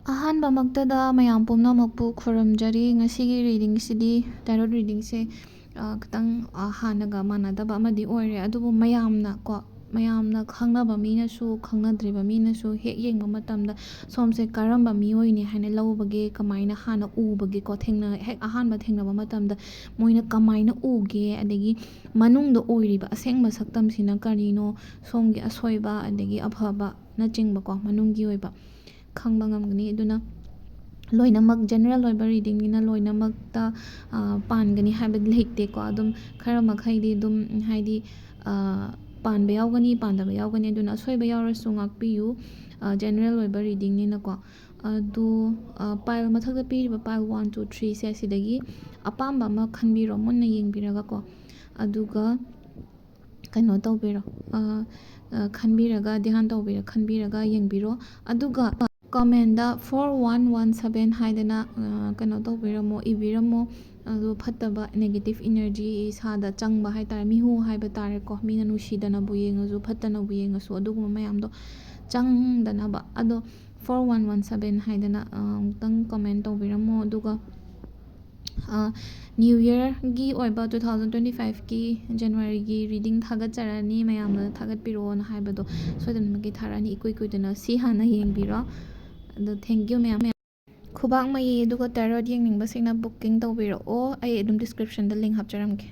ꯑꯍꯥꯟꯕꯃꯛꯇꯗ ꯃꯌꯥꯝ ꯄꯨꯝꯅꯃꯛꯄꯨ ꯈꯨꯔꯨꯝꯖꯔꯤ ꯉꯁꯤꯒꯤ ꯔꯤꯗꯤꯡꯁꯤꯗꯤ ꯇꯦꯔꯣꯠ ꯔꯤꯗꯤꯡꯁꯦ ꯈꯤꯇꯪ ꯍꯥꯟꯅꯒ ꯃꯥꯟꯅꯗꯕ ꯑꯃꯗꯤ ꯑꯣꯏꯔꯦ ꯑꯗꯨꯕꯨ ꯃꯌꯥꯝꯅ ꯈꯪꯅꯕ ꯃꯤꯅꯁꯨ ꯈꯪꯅꯗ꯭ꯔꯤꯕ ꯃꯤꯅꯁꯨ ꯍꯦꯛ ꯌꯦꯡꯕ ꯃꯇꯝꯗ ꯁꯣꯝꯁꯦ ꯀꯔꯝꯕ ꯃꯤꯑꯣꯏꯅꯤ ꯍꯥꯏꯅ ꯂꯧꯕꯒꯦ ꯀꯃꯥꯏꯅ ꯍꯥꯟꯅ ꯎꯕꯒꯦꯀꯣ ꯍꯦꯛ ꯑꯍꯥꯟꯕ ꯊꯦꯡꯅꯕ ꯃꯇꯝꯗ ꯃꯣꯏꯅ ꯀꯃꯥꯏꯅ ꯎꯒꯦ ꯑꯗꯒꯤ ꯃꯅꯨꯡꯗ ꯑꯣꯏꯔꯤꯕ ꯑꯁꯦꯡꯕ ꯁꯛꯇꯝꯁꯤꯅ ꯀꯔꯤꯅೋ ꯁꯣꯝꯒꯤ ꯑꯁꯣꯏꯕ ꯑꯗꯒꯤ ꯑꯐꯕꯅꯆꯤꯡꯕꯀꯣ ꯃꯅꯨꯡꯒꯤ ꯑꯣꯏꯕ ꯈꯪꯕ ꯉꯝꯒꯅꯤ ꯑꯗꯨꯅ ꯂꯣꯏꯅꯃꯛ ꯖꯦꯅꯔꯦꯜ ꯑꯣꯏꯕ ꯔꯤꯗꯤꯡꯅꯤꯅ ꯂꯣꯏꯅꯃꯛꯇ ꯄꯥꯟꯒꯅꯤ ꯍꯥꯏꯕꯗꯤ ꯂꯩꯇꯦꯀꯣ ꯑꯗꯨꯝ ꯈꯔ ꯃꯈꯩꯗꯤ ꯑꯗꯨꯝ ꯍꯥꯏꯗꯤ ꯄꯥꯟꯕ ꯌꯥꯎꯒꯅꯤ ꯄꯥꯟꯗꯕ ꯌꯥꯎꯒꯅꯤ ꯑꯗꯨꯅ ꯑꯁꯣꯏꯕ ꯌꯥꯎꯔꯁꯨ ꯉꯥꯛꯄꯤꯌꯨ ꯖꯦꯅꯔꯦꯜ ꯑꯣꯏꯕ ꯔꯤꯗꯤꯡꯅꯤꯅꯀꯣ ꯑꯗꯨ ꯄꯥꯏꯜ ꯃꯊꯛꯇ ꯄꯤꯔꯤꯕ ꯄꯥꯏꯜ 1 2 3ꯁꯦ ꯁꯤꯗꯒꯤ ꯑꯄꯥꯝꯕ ꯑꯃ ꯈꯟꯕꯤꯔꯣ ꯃꯨꯟꯅ ꯌꯦꯡꯕꯤꯔꯒꯀꯣ ꯑꯗꯨꯒ ꯀꯩꯅꯣ ꯇꯧꯕꯤꯔꯣ ꯈꯟꯕꯤꯔꯒ ꯙ꯭ꯌꯥꯟ ꯇꯧꯕꯤꯔ ꯈꯟꯕꯤꯔꯒ ꯌꯦꯡꯕꯤꯔꯣ ꯑꯗꯨꯒ ꯀꯃꯦꯟꯗ 4117 ꯍꯥꯏꯗꯅ ꯀꯩꯅꯣ ꯇꯧꯕꯤꯔꯝꯃꯣ ꯏꯕꯤꯔꯝꯃꯣ ꯑꯗꯨ ꯐꯠꯇꯕ ꯅꯦꯒꯦꯇꯤꯞ ꯏꯅꯔꯖꯤ ꯏꯁꯥꯗ ꯆꯪꯕ ꯍꯥꯏꯇꯥꯔꯦ ꯃꯤꯍꯨ ꯍꯥꯏꯕ ꯇꯥꯔꯦꯀꯣ ꯃꯤꯅ ꯅꯨꯡꯁꯤꯗꯅꯕꯨ ꯌꯦꯡꯉꯁꯨ ꯐꯠꯇꯅꯕꯨ ꯌꯦꯡꯉꯁꯨ ꯑꯗꯨꯒꯨꯝꯕ ꯃꯌꯥꯝꯗꯣ ꯆꯪꯗꯅꯕ ꯑꯗꯣ 4117 ꯍꯥꯏꯗꯅ ꯑꯃꯨꯛꯇꯪ ꯀꯃꯦꯟ ꯇꯧꯕꯤꯔꯝꯃꯣ ꯑꯗꯨꯒ ꯅ꯭ꯌꯨ ꯌꯔꯒꯤ ꯑꯣꯏꯕ 2025ꯀꯤ ꯖꯅꯋꯥꯔꯤꯒꯤ ꯔꯤꯗꯤꯡ ꯊꯥꯒꯠꯆꯔꯅꯤ ꯃꯌꯥꯝꯅ ꯊꯥꯒꯠꯄꯤꯔꯛꯑꯣꯅ ꯍꯥꯏꯕꯗꯣ ꯁꯣꯏꯗꯅꯃꯛꯀꯤ ꯊꯥꯔꯛꯑꯅꯤ ꯏꯀꯨꯏ ꯀꯨꯏꯗꯅ ꯁꯤ ꯍꯥꯟꯅ ꯌꯦꯡꯕꯤꯔꯣ ꯑꯗꯣ ꯊꯦꯡꯛ ꯌꯨ ꯃꯌꯥꯝ ꯈꯨꯕꯥꯛ ꯃꯌꯤ ꯑꯗꯨꯒ ꯇꯦꯔꯣꯠ ꯌꯦꯡꯅꯤꯡꯕꯁꯤꯡꯅ ꯕꯨꯛꯀꯤꯡ ꯇꯧꯕꯤꯔꯛꯑꯣ ꯑꯩ ꯑꯗꯨꯝ ꯗꯤꯁꯀ꯭ꯔꯤꯞꯁꯟꯗ ꯂꯤꯡ ꯍꯥꯞꯆꯔꯝꯒꯦ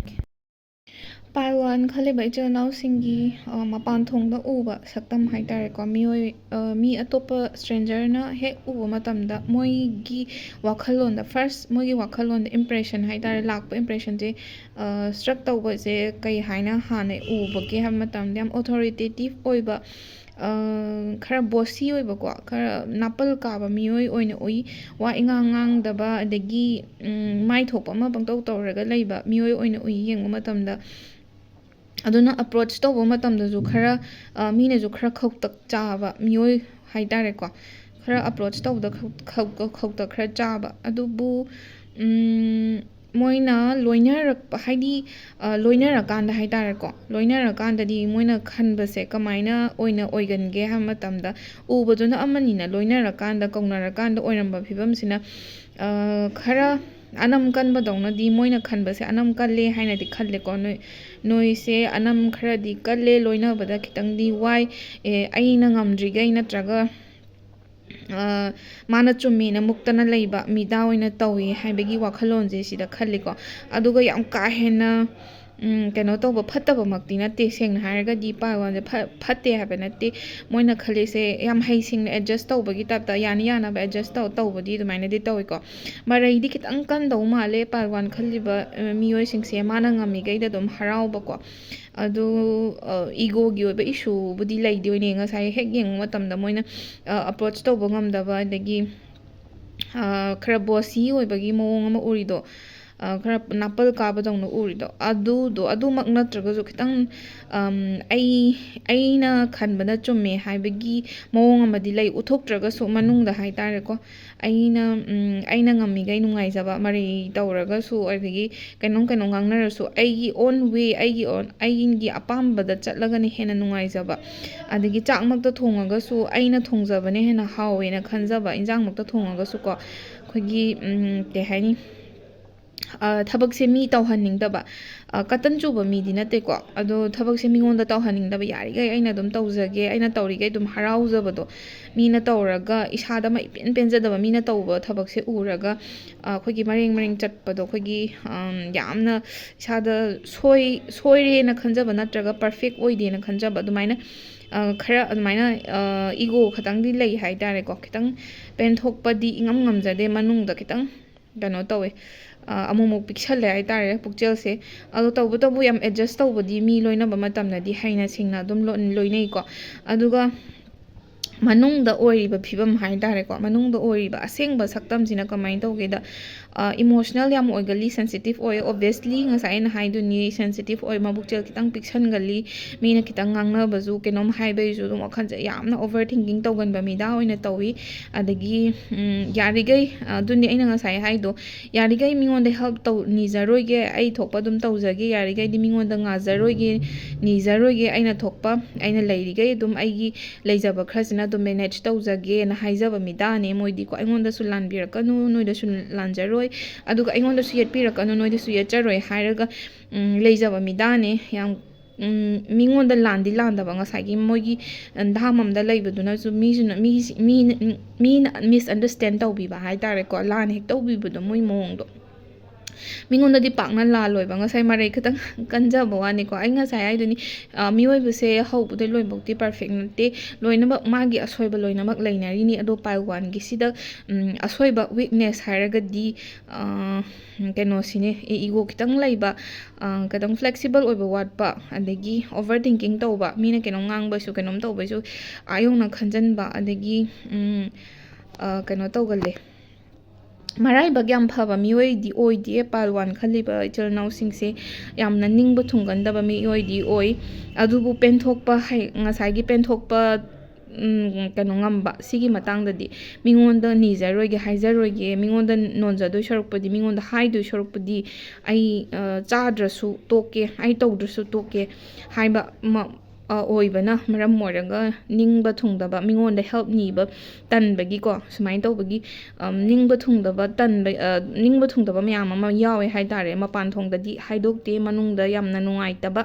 ꯄꯥꯏꯜ 1 ꯈꯜꯂꯤꯕ ꯏꯆꯤꯜ ꯏꯅꯥꯎꯁꯤꯡꯒꯤ ꯃꯄꯥꯟ ꯊꯣꯡꯗ ꯎꯕ ꯁꯛꯇꯝ ꯍꯥꯏꯇꯥꯔꯦꯀꯣ ꯃꯤ ꯑꯇꯣꯞꯄ ꯁ꯭ꯇꯔꯦꯟꯖꯔꯅ ꯍꯦꯛ ꯎꯕ ꯃꯇꯝꯗ ꯃꯣꯏꯒꯤ ꯋꯥꯈꯜꯂꯣꯟꯗ ꯃꯣꯏꯒꯤ ꯋꯥꯈꯜꯂꯣꯟꯗ ꯏꯝꯄ꯭ꯔꯦꯁꯟ ꯍꯥꯏꯇꯥꯔꯦ ꯂꯥꯛꯄ ꯏꯝꯄ꯭ꯔꯦꯁꯟꯁꯦ ꯁ꯭ꯇ꯭ꯔꯛ ꯇꯧꯕꯁꯦ ꯀꯩ ꯍꯥꯏꯅ ꯍꯥꯟꯅ ꯎꯕꯒꯦ ꯍꯥꯏꯕ ꯃꯇꯝꯗ ꯌꯥꯝ ꯑꯣꯊꯣꯔꯤꯇꯦꯇꯤꯞ ꯑꯣꯏꯕ ꯈꯔ ꯕꯣꯁꯤ ꯑꯣꯏꯕꯀꯣ ꯈꯔ ꯅꯥꯄꯜ ꯀꯥꯕ ꯃꯤꯑꯣꯏ ꯑꯣꯏꯅ ꯎꯏ ꯋꯥ ꯏꯉꯥꯡ ꯉꯥꯡꯗꯕ ꯑꯗꯒꯤ ꯃꯥꯏ ꯊꯣꯛꯄ ꯑꯃ ꯄꯪꯇꯧ ꯇꯧꯔꯒ ꯂꯩꯕ ꯃꯤꯑꯣꯏ ꯑꯣꯏꯅ ꯎꯏ ꯌꯦꯡꯕ ꯃꯇꯝꯗ ꯑꯗꯨꯅ ꯑꯄ꯭ꯔꯣꯆ ꯇꯧꯕ ꯃꯇꯝꯗꯁꯨ ꯈꯔ ꯃꯤꯅꯁꯨ ꯈꯔ ꯈꯧꯇꯛ ꯆꯥꯕ ꯃꯤꯑꯣꯏ ꯍꯥꯏꯇꯥꯔꯦꯀꯣ ꯈꯔ ꯑꯄ꯭ꯔꯣꯆ ꯇꯧꯕꯗ ꯈꯧꯇꯛ ꯈꯔ ꯆꯥꯕ ꯑꯗꯨꯕꯨ ꯃꯣꯏꯅ ꯂꯣꯏꯅꯔꯛꯄ ꯍꯥꯏꯗꯤ ꯂꯣꯏꯅꯔꯀꯥꯟꯗ ꯍꯥꯏꯇꯥꯔꯦꯀꯣ ꯂꯣꯏꯅꯔꯀꯥꯟꯗꯗꯤ ꯃꯣꯏꯅ ꯈꯟꯕꯁꯦ ꯀꯃꯥꯏꯅ ꯑꯣꯏꯒꯟꯒꯦ ꯍꯥꯏꯕ ꯃꯇꯝꯗ ꯎꯕꯗꯨꯅ ꯑꯃꯅꯤꯅ ꯂꯣꯏꯅꯔꯀꯥꯟꯗ ꯀꯧꯅꯔꯀꯥꯟꯗ ꯑꯣꯏꯔꯝꯕ ꯐꯤꯕꯝꯁꯤꯅ ꯈꯔ ꯑꯅꯝ ꯀꯟꯕꯗꯧꯅꯗꯤ ꯃꯣꯏꯅ ꯈꯟꯕꯁꯦ ꯑꯅꯝ ꯀꯜꯂꯦ ꯍꯥꯏꯅꯗꯤ ꯈꯜꯂꯦꯀꯣ ꯅꯣꯏꯁꯦ ꯑꯅꯝ ꯈꯔꯗꯤ ꯀꯜꯂꯦ ꯂꯣꯏꯅꯕꯗ ꯈꯤꯇꯪꯗꯤ ꯋꯥꯏ ꯑꯩꯅ ꯉꯝꯗ꯭ꯔꯤꯈꯩ ꯅꯠꯇ꯭ꯔꯒ ꯃꯥꯅ ꯆꯨꯝꯃꯦꯅ ꯃꯨꯛꯇꯅ ꯂꯩꯕ ꯃꯤꯗꯥ ꯑꯣꯏꯅ ꯇꯧꯋꯤ ꯍꯥꯏꯕꯒꯤ ꯋꯥꯈꯜꯂꯣꯟꯁꯦ ꯁꯤꯗ ꯈꯜꯂꯤꯀꯣ ꯑꯗꯨꯒ ꯌꯥꯝ ꯀꯥ ꯍꯦꯟꯅ ꯀꯩꯅꯣ ꯇꯧꯕ ꯐꯠꯇꯕꯃꯛꯇꯤ ꯅꯠꯇꯦ ꯁꯦꯡꯅ ꯍꯥꯏꯔꯒꯗꯤ ꯄꯥꯏꯜ 1ꯁꯦ ꯐꯠꯇꯦ ꯍꯥꯏꯕ ꯅꯠꯇꯦ ꯃꯣꯏꯅ ꯈꯜꯂꯤꯁꯦ ꯌꯥꯝ ꯍꯩꯁꯤꯡꯅ ꯑꯦꯗꯖꯁ ꯇꯧꯕꯒꯤ ꯇꯥꯏꯞꯇ ꯌꯥꯅꯕ ꯑꯦꯗꯖꯁ ꯇꯧꯕꯗꯤ ꯑꯗꯨꯃꯥꯏꯅꯗꯤ ꯇꯧꯋꯤꯀꯣ ꯃꯔꯩꯗꯤ ꯈꯤꯇꯪ ꯀꯟꯗꯧ ꯃꯥꯜꯂꯦ ꯄꯥꯏꯜ 1 ꯈꯜꯂꯤꯕ ꯃꯤꯑꯣꯏꯁꯤꯡꯁꯦ ꯃꯥꯅ ꯉꯝꯃꯤꯈꯩꯗ ꯑꯗꯨꯝ ꯍꯔꯥꯎꯕꯀꯣ ꯑꯗꯨ ꯏꯒꯣꯒꯤ ꯑꯣꯏꯕ ꯏꯁꯨꯕꯨꯗꯤ ꯂꯩꯗꯣꯏꯅꯦ ꯉꯁꯥꯏ ꯍꯦꯛ ꯌꯦꯡꯕ ꯃꯇꯝꯗ ꯃꯣꯏꯅ ꯑꯄ꯭ꯔꯣꯆ ꯇꯧꯕ ꯉꯝꯗꯕ ꯑꯗꯒꯤ ꯈꯔ ꯕꯣꯁꯤ ꯑꯣꯏꯕꯒꯤ ꯃꯑꯣꯡ ꯑꯃ ꯎꯔꯤꯗꯣ ꯈꯔ ꯅꯥꯄꯜ ꯀꯥꯕꯗꯧꯅ ꯎꯔꯤꯗꯣ ꯑꯗꯨꯃꯛ ꯅꯠꯇ꯭ꯔꯒꯁꯨ ꯈꯤꯇꯪ ꯑꯩꯅ ꯈꯟꯕꯅ ꯆꯨꯝꯃꯦ ꯍꯥꯏꯕꯒꯤ ꯃꯑꯣꯡ ꯑꯃꯗꯤ ꯂꯩ ꯎꯠꯊꯣꯛꯇ꯭ꯔꯒꯁꯨ ꯃꯅꯨꯡꯗ ꯍꯥꯏꯇꯥꯔꯦꯀꯣ ꯑꯩꯅ ꯉꯝꯃꯤꯈꯩ ꯅꯨꯡꯉꯥꯏꯖꯕ ꯃꯔꯩ ꯇꯧꯔꯒꯁꯨ ꯑꯗꯒꯤ ꯀꯩꯅꯣꯝ ꯉꯥꯡꯅꯔꯁꯨ ꯑꯩꯒꯤ ꯑꯣꯟ ꯋꯦ ꯑꯩꯒꯤ ꯑꯄꯥꯝꯕꯗ ꯆꯠꯂꯒꯅ ꯍꯦꯟꯅ ꯅꯨꯡꯉꯥꯏꯖꯕ ꯑꯗꯒꯤ ꯆꯥꯛꯃꯛꯇ ꯊꯣꯡꯉꯒꯁꯨ ꯑꯩꯅ ꯊꯣꯡꯖꯕꯅ ꯍꯦꯟꯅ ꯍꯥꯎꯋꯦꯅ ꯈꯟꯖꯕ ꯏꯟꯖꯥꯡꯃꯛꯇ ꯊꯣꯡꯉꯒꯁꯨꯀꯣ ꯑꯩꯈꯣꯏꯒꯤ ꯀꯩ ꯍꯥꯏꯅꯤ ꯊꯕꯛꯁꯦ ꯃꯤ ꯇꯧꯍꯟꯅꯤꯡꯗꯕ ꯀꯇꯟ ꯆꯨꯕ ꯃꯤꯗꯤ ꯅꯠꯇꯦꯀꯣ ꯑꯗꯣ ꯊꯕꯛꯁꯦ ꯃꯤꯉꯣꯟꯗ ꯇꯧꯍꯟꯅꯤꯡꯗꯕ ꯌꯥꯔꯤꯈꯩ ꯑꯩꯅ ꯑꯗꯨꯝ ꯇꯧꯖꯒꯦ ꯑꯩꯅ ꯇꯧꯔꯤꯈꯩ ꯑꯗꯨꯝ ꯍꯔꯥꯎꯖꯕꯗꯣ ꯃꯤꯅ ꯇꯧꯔꯒ ꯏꯁꯥꯗ ꯏꯄꯦꯟ ꯄꯦꯟꯖꯗꯕ ꯃꯤꯅ ꯇꯧꯕ ꯊꯕꯛꯁꯦ ꯎꯔꯒ ꯑꯩꯈꯣꯏꯒꯤ ꯃꯔꯦꯡ ꯆꯠꯄꯗꯣ ꯑꯩꯈꯣꯏꯒꯤ ꯌꯥꯝꯅ ꯏꯁꯥꯗ ꯁꯣꯏꯔꯦꯅ ꯈꯟꯖꯕ ꯅꯠꯇ꯭ꯔꯒ ꯄꯔꯐꯦꯛ ꯑꯣꯏꯗꯦꯅ ꯈꯟꯖꯕ ꯑꯗꯨꯃꯥꯏꯅ ꯈꯔ ꯑꯗꯨꯃꯥꯏꯅ ꯏꯒꯣ ꯈꯇꯪꯗꯤ ꯂꯩ ꯍꯥꯏꯇꯥꯔꯦꯀꯣ ꯈꯤꯇꯪ ꯄꯦꯟꯊꯣꯛꯄꯗꯤ ꯏꯉꯝ ꯉꯝꯖꯗꯦ ꯃꯅꯨꯡꯗ ꯈꯤꯇꯪ ꯀꯩꯅꯣ ꯇꯧꯋꯦ ꯑꯃꯨꯛꯃꯨꯛ ꯄꯤꯛꯁꯜꯂꯦ ꯍꯥꯏꯇꯥꯔꯦ ꯄꯨꯛꯆꯦꯜꯁꯦ ꯑꯗꯣ ꯇꯧꯕꯇꯕꯨ ꯌꯥꯝ ꯑꯦꯗꯖꯁ ꯇꯧꯕꯗꯤ ꯃꯤ ꯂꯣꯏꯅꯕ ꯃꯇꯝꯗꯗꯤ ꯍꯩꯅ ꯁꯤꯡꯅ ꯑꯗꯨꯝ ꯂꯣꯏꯅꯩꯀꯣ ꯑꯗꯨꯒ ꯃꯅꯨꯡꯗ ꯑꯣꯏꯔꯤꯕ ꯐꯤꯕꯝ ꯍꯥꯏꯇꯥꯔꯦꯀꯣ ꯃꯅꯨꯡꯗ ꯑꯣꯏꯔꯤꯕ ꯑꯁꯦꯡꯕ ꯁꯛꯇꯝꯁꯤꯅ ꯀꯃꯥꯏꯅ ꯇꯧꯒꯦꯗ ꯏꯃꯣꯁꯅꯦꯜ ꯌꯥꯝ ꯑꯣꯏꯒꯜꯂꯤ ꯁꯦꯟꯁꯤꯇꯤꯞ ꯑꯣꯏ ꯑꯣꯕꯚꯤꯌꯁꯂꯤ ꯉꯁꯥꯏ ꯑꯩꯅ ꯍꯥꯏꯗꯨꯅꯤ ꯁꯦꯟꯁꯤꯇꯤꯞ ꯑꯣꯏ ꯃꯕꯨꯛꯆꯦꯜ ꯈꯤꯇꯪ ꯄꯤꯛꯁꯟꯒꯜꯂꯤ ꯃꯤꯅ ꯈꯤꯇꯪ ꯉꯥꯡꯅꯕꯁꯨ ꯀꯩꯅꯣꯝ ꯍꯥꯏꯕꯒꯤꯁꯨ ꯑꯗꯨꯝ ꯋꯥꯈꯜꯁꯦ ꯌꯥꯝꯅ ꯑꯣꯚꯔ ꯊꯤꯡꯀꯤꯡ ꯇꯧꯒꯟꯕ ꯃꯤꯗꯥ ꯑꯣꯏꯅ ꯇꯧꯋꯤ ꯑꯗꯒꯤ ꯌꯥꯔꯤꯈꯩ ꯑꯗꯨꯅꯤ ꯑꯩꯅꯉꯁꯥꯏ ꯍꯥꯏꯗꯣ ꯌꯥꯔꯤꯈꯩ ꯃꯤꯉꯣꯟꯗ ꯍꯦꯜꯞ ꯅꯤꯖꯔꯣꯏꯒꯦ ꯑꯩ ꯊꯣꯛꯄ ꯑꯗꯨꯝ ꯇꯧꯖꯒꯦ ꯌꯥꯔꯤꯈꯩꯗꯤ ꯃꯤꯉꯣꯟꯗ ꯅꯤꯖꯔꯣꯏꯒꯦ ꯑꯩꯅ ꯊꯣꯛꯄ ꯑꯩꯅ ꯂꯩꯔꯤꯈꯩ ꯑꯗꯨꯝ ꯑꯩꯒꯤ ꯂꯩꯖꯕ ꯈꯔꯁꯤꯅ ꯑꯗꯨꯝ ꯃꯦꯅꯦꯖ ꯇꯧꯖꯒꯦꯅ ꯍꯥꯏꯖꯕ ꯃꯤꯗꯥꯅꯦ ꯃꯣꯏꯗꯤꯀꯣ ꯑꯩꯉꯣꯟꯗꯁꯨ ꯂꯥꯟꯕꯤꯔꯛꯀꯅꯨ ꯅꯣꯏꯗꯁꯨ ꯂꯥꯟꯖꯔꯣꯏ ꯑꯗꯨꯒ ꯑꯩꯉꯣꯟꯗꯁꯨ ꯌꯦꯠꯄꯤꯔꯛꯀꯅꯨ ꯅꯣꯏꯗꯁꯨ ꯌꯦꯠꯆꯔꯣꯏ ꯍꯥꯏꯔꯒ ꯂꯩꯖꯕ ꯃꯤꯗꯥꯅꯦ ꯌꯥꯝ ꯃꯤꯉꯣꯟꯗ ꯂꯥꯟꯗꯤ ꯂꯥꯟꯗꯕ ꯉꯁꯥꯏꯒꯤ ꯃꯣꯏꯒꯤ ꯙꯥꯝ ꯑꯝꯗ ꯂꯩꯕꯗꯨꯅꯁꯨ ꯃꯤꯅ ꯃꯤꯁꯑꯟꯗꯔꯁꯇꯦꯟ ꯇꯧꯕꯤꯕ ꯍꯥꯏꯇꯥꯔꯦꯀꯣ ꯂꯥꯟ ꯍꯦꯛ ꯇꯧꯕꯤꯕꯗꯣ ꯃꯣꯏ ꯃꯑꯣꯡꯗꯣ ꯃꯤꯉꯣꯟꯗꯗꯤ ꯄꯥꯛꯅ ꯂꯥꯜꯂꯣꯏꯕ ꯉꯁꯥꯏ ꯃꯔꯩ ꯈꯤꯇꯪ ꯀꯟꯖꯕ ꯋꯥꯅꯤꯀꯣ ꯑꯩ ꯉꯁꯥꯏ ꯍꯥꯏꯗꯨꯅꯤ ꯃꯤꯑꯣꯏꯕꯁꯦ ꯍꯧꯕꯗꯩ ꯂꯣꯏꯕꯧꯇꯤ ꯄꯔꯐꯦꯛ ꯅꯠꯇꯦ ꯂꯣꯏꯅꯃꯛ ꯃꯥꯒꯤ ꯑꯁꯣꯏꯕ ꯂꯣꯏꯅꯃꯛ ꯂꯩꯅꯔꯤꯅꯤ ꯑꯗꯣ ꯄꯥꯏꯜ ꯋꯥꯟꯒꯤꯁꯤꯗ ꯑꯁꯣꯏꯕ ꯋꯤꯛꯅꯦꯁ ꯍꯥꯏꯔꯒꯗꯤ ꯀꯩꯅꯣꯁꯤꯅꯦ ꯏꯒꯣ ꯈꯤꯇꯪ ꯂꯩꯕ ꯈꯤꯇꯪ ꯐ꯭ꯂꯦꯛꯁꯤꯕꯜ ꯑꯣꯏꯕ ꯋꯥꯠꯄ ꯑꯗꯒꯤ ꯑꯣꯚꯔ ꯊꯤꯡꯀꯤꯡ ꯇꯧꯕ ꯃꯤꯅ ꯀꯩꯅꯣꯝ ꯉꯥꯡꯕꯁꯨ ꯀꯩꯅꯣꯝ ꯇꯧꯕꯁꯨ ꯑꯌꯧꯅ ꯈꯟꯖꯟꯕ ꯑꯗꯒꯤ ꯀꯩꯅꯣ ꯇꯧꯒꯜꯂꯦ ꯃꯔꯥꯏꯕꯛ ꯌꯥꯝ ꯐꯕ ꯃꯤꯑꯣꯏꯗꯤ ꯑꯣꯏꯗꯦ ꯄꯥꯏꯜ ꯋꯥꯟ ꯈꯜꯂꯤꯕ ꯏꯆꯤꯜ ꯏꯅꯥꯎꯁꯤꯡꯁꯦ ꯌꯥꯝꯅ ꯅꯤꯡꯕ ꯊꯨꯡꯒꯟꯗꯕ ꯃꯤꯑꯣꯏꯗꯤ ꯑꯣꯏ ꯑꯗꯨꯕꯨ ꯄꯦꯟꯊꯣꯛꯄ ꯉꯁꯥꯏꯒꯤ ꯄꯦꯟꯊꯣꯛꯄ ꯀꯩꯅꯣ ꯉꯝꯕ ꯁꯤꯒꯤ ꯃꯇꯥꯡꯗꯗꯤ ꯃꯤꯉꯣꯟꯗ ꯅꯤꯖꯔꯣꯏꯒꯦ ꯍꯥꯏꯖꯔꯣꯏꯒꯦ ꯃꯤꯉꯣꯟꯗ ꯅꯣꯟꯖꯗꯣꯏ ꯁꯔꯨꯛꯄꯨꯗꯤ ꯃꯤꯉꯣꯟꯗ ꯍꯥꯏꯗꯣꯏ ꯁꯔꯨꯛꯄꯨꯗꯤ ꯑꯩ ꯆꯥꯗ꯭ꯔꯁꯨ ꯇꯣꯛꯀꯦ ꯑꯩ ꯇꯧꯗ꯭ꯔꯁꯨ ꯇꯣꯛꯀꯦ ꯍꯥꯏꯕ ꯑꯣꯏꯕꯅ ꯃꯔꯝ ꯑꯣꯏꯔꯒ ꯅꯤꯡꯕ ꯊꯨꯡꯗꯕ ꯃꯤꯉꯣꯟꯗ ꯍꯦꯜꯞ ꯅꯤꯕ ꯇꯟꯕꯒꯤꯀꯣ ꯁꯨꯃꯥꯏꯅ ꯇꯧꯕꯒꯤ ꯅꯤꯡꯕ ꯊꯨꯡꯗꯕ ꯃꯌꯥꯝ ꯑꯃ ꯌꯥꯎꯋꯦ ꯍꯥꯏꯇꯥꯔꯦ ꯃꯄꯥꯟ ꯊꯣꯡꯗꯗꯤ ꯍꯥꯏꯗꯣꯛꯇꯦ ꯃꯅꯨꯡꯗ ꯌꯥꯝꯅ ꯅꯨꯡꯉꯥꯏꯇꯕ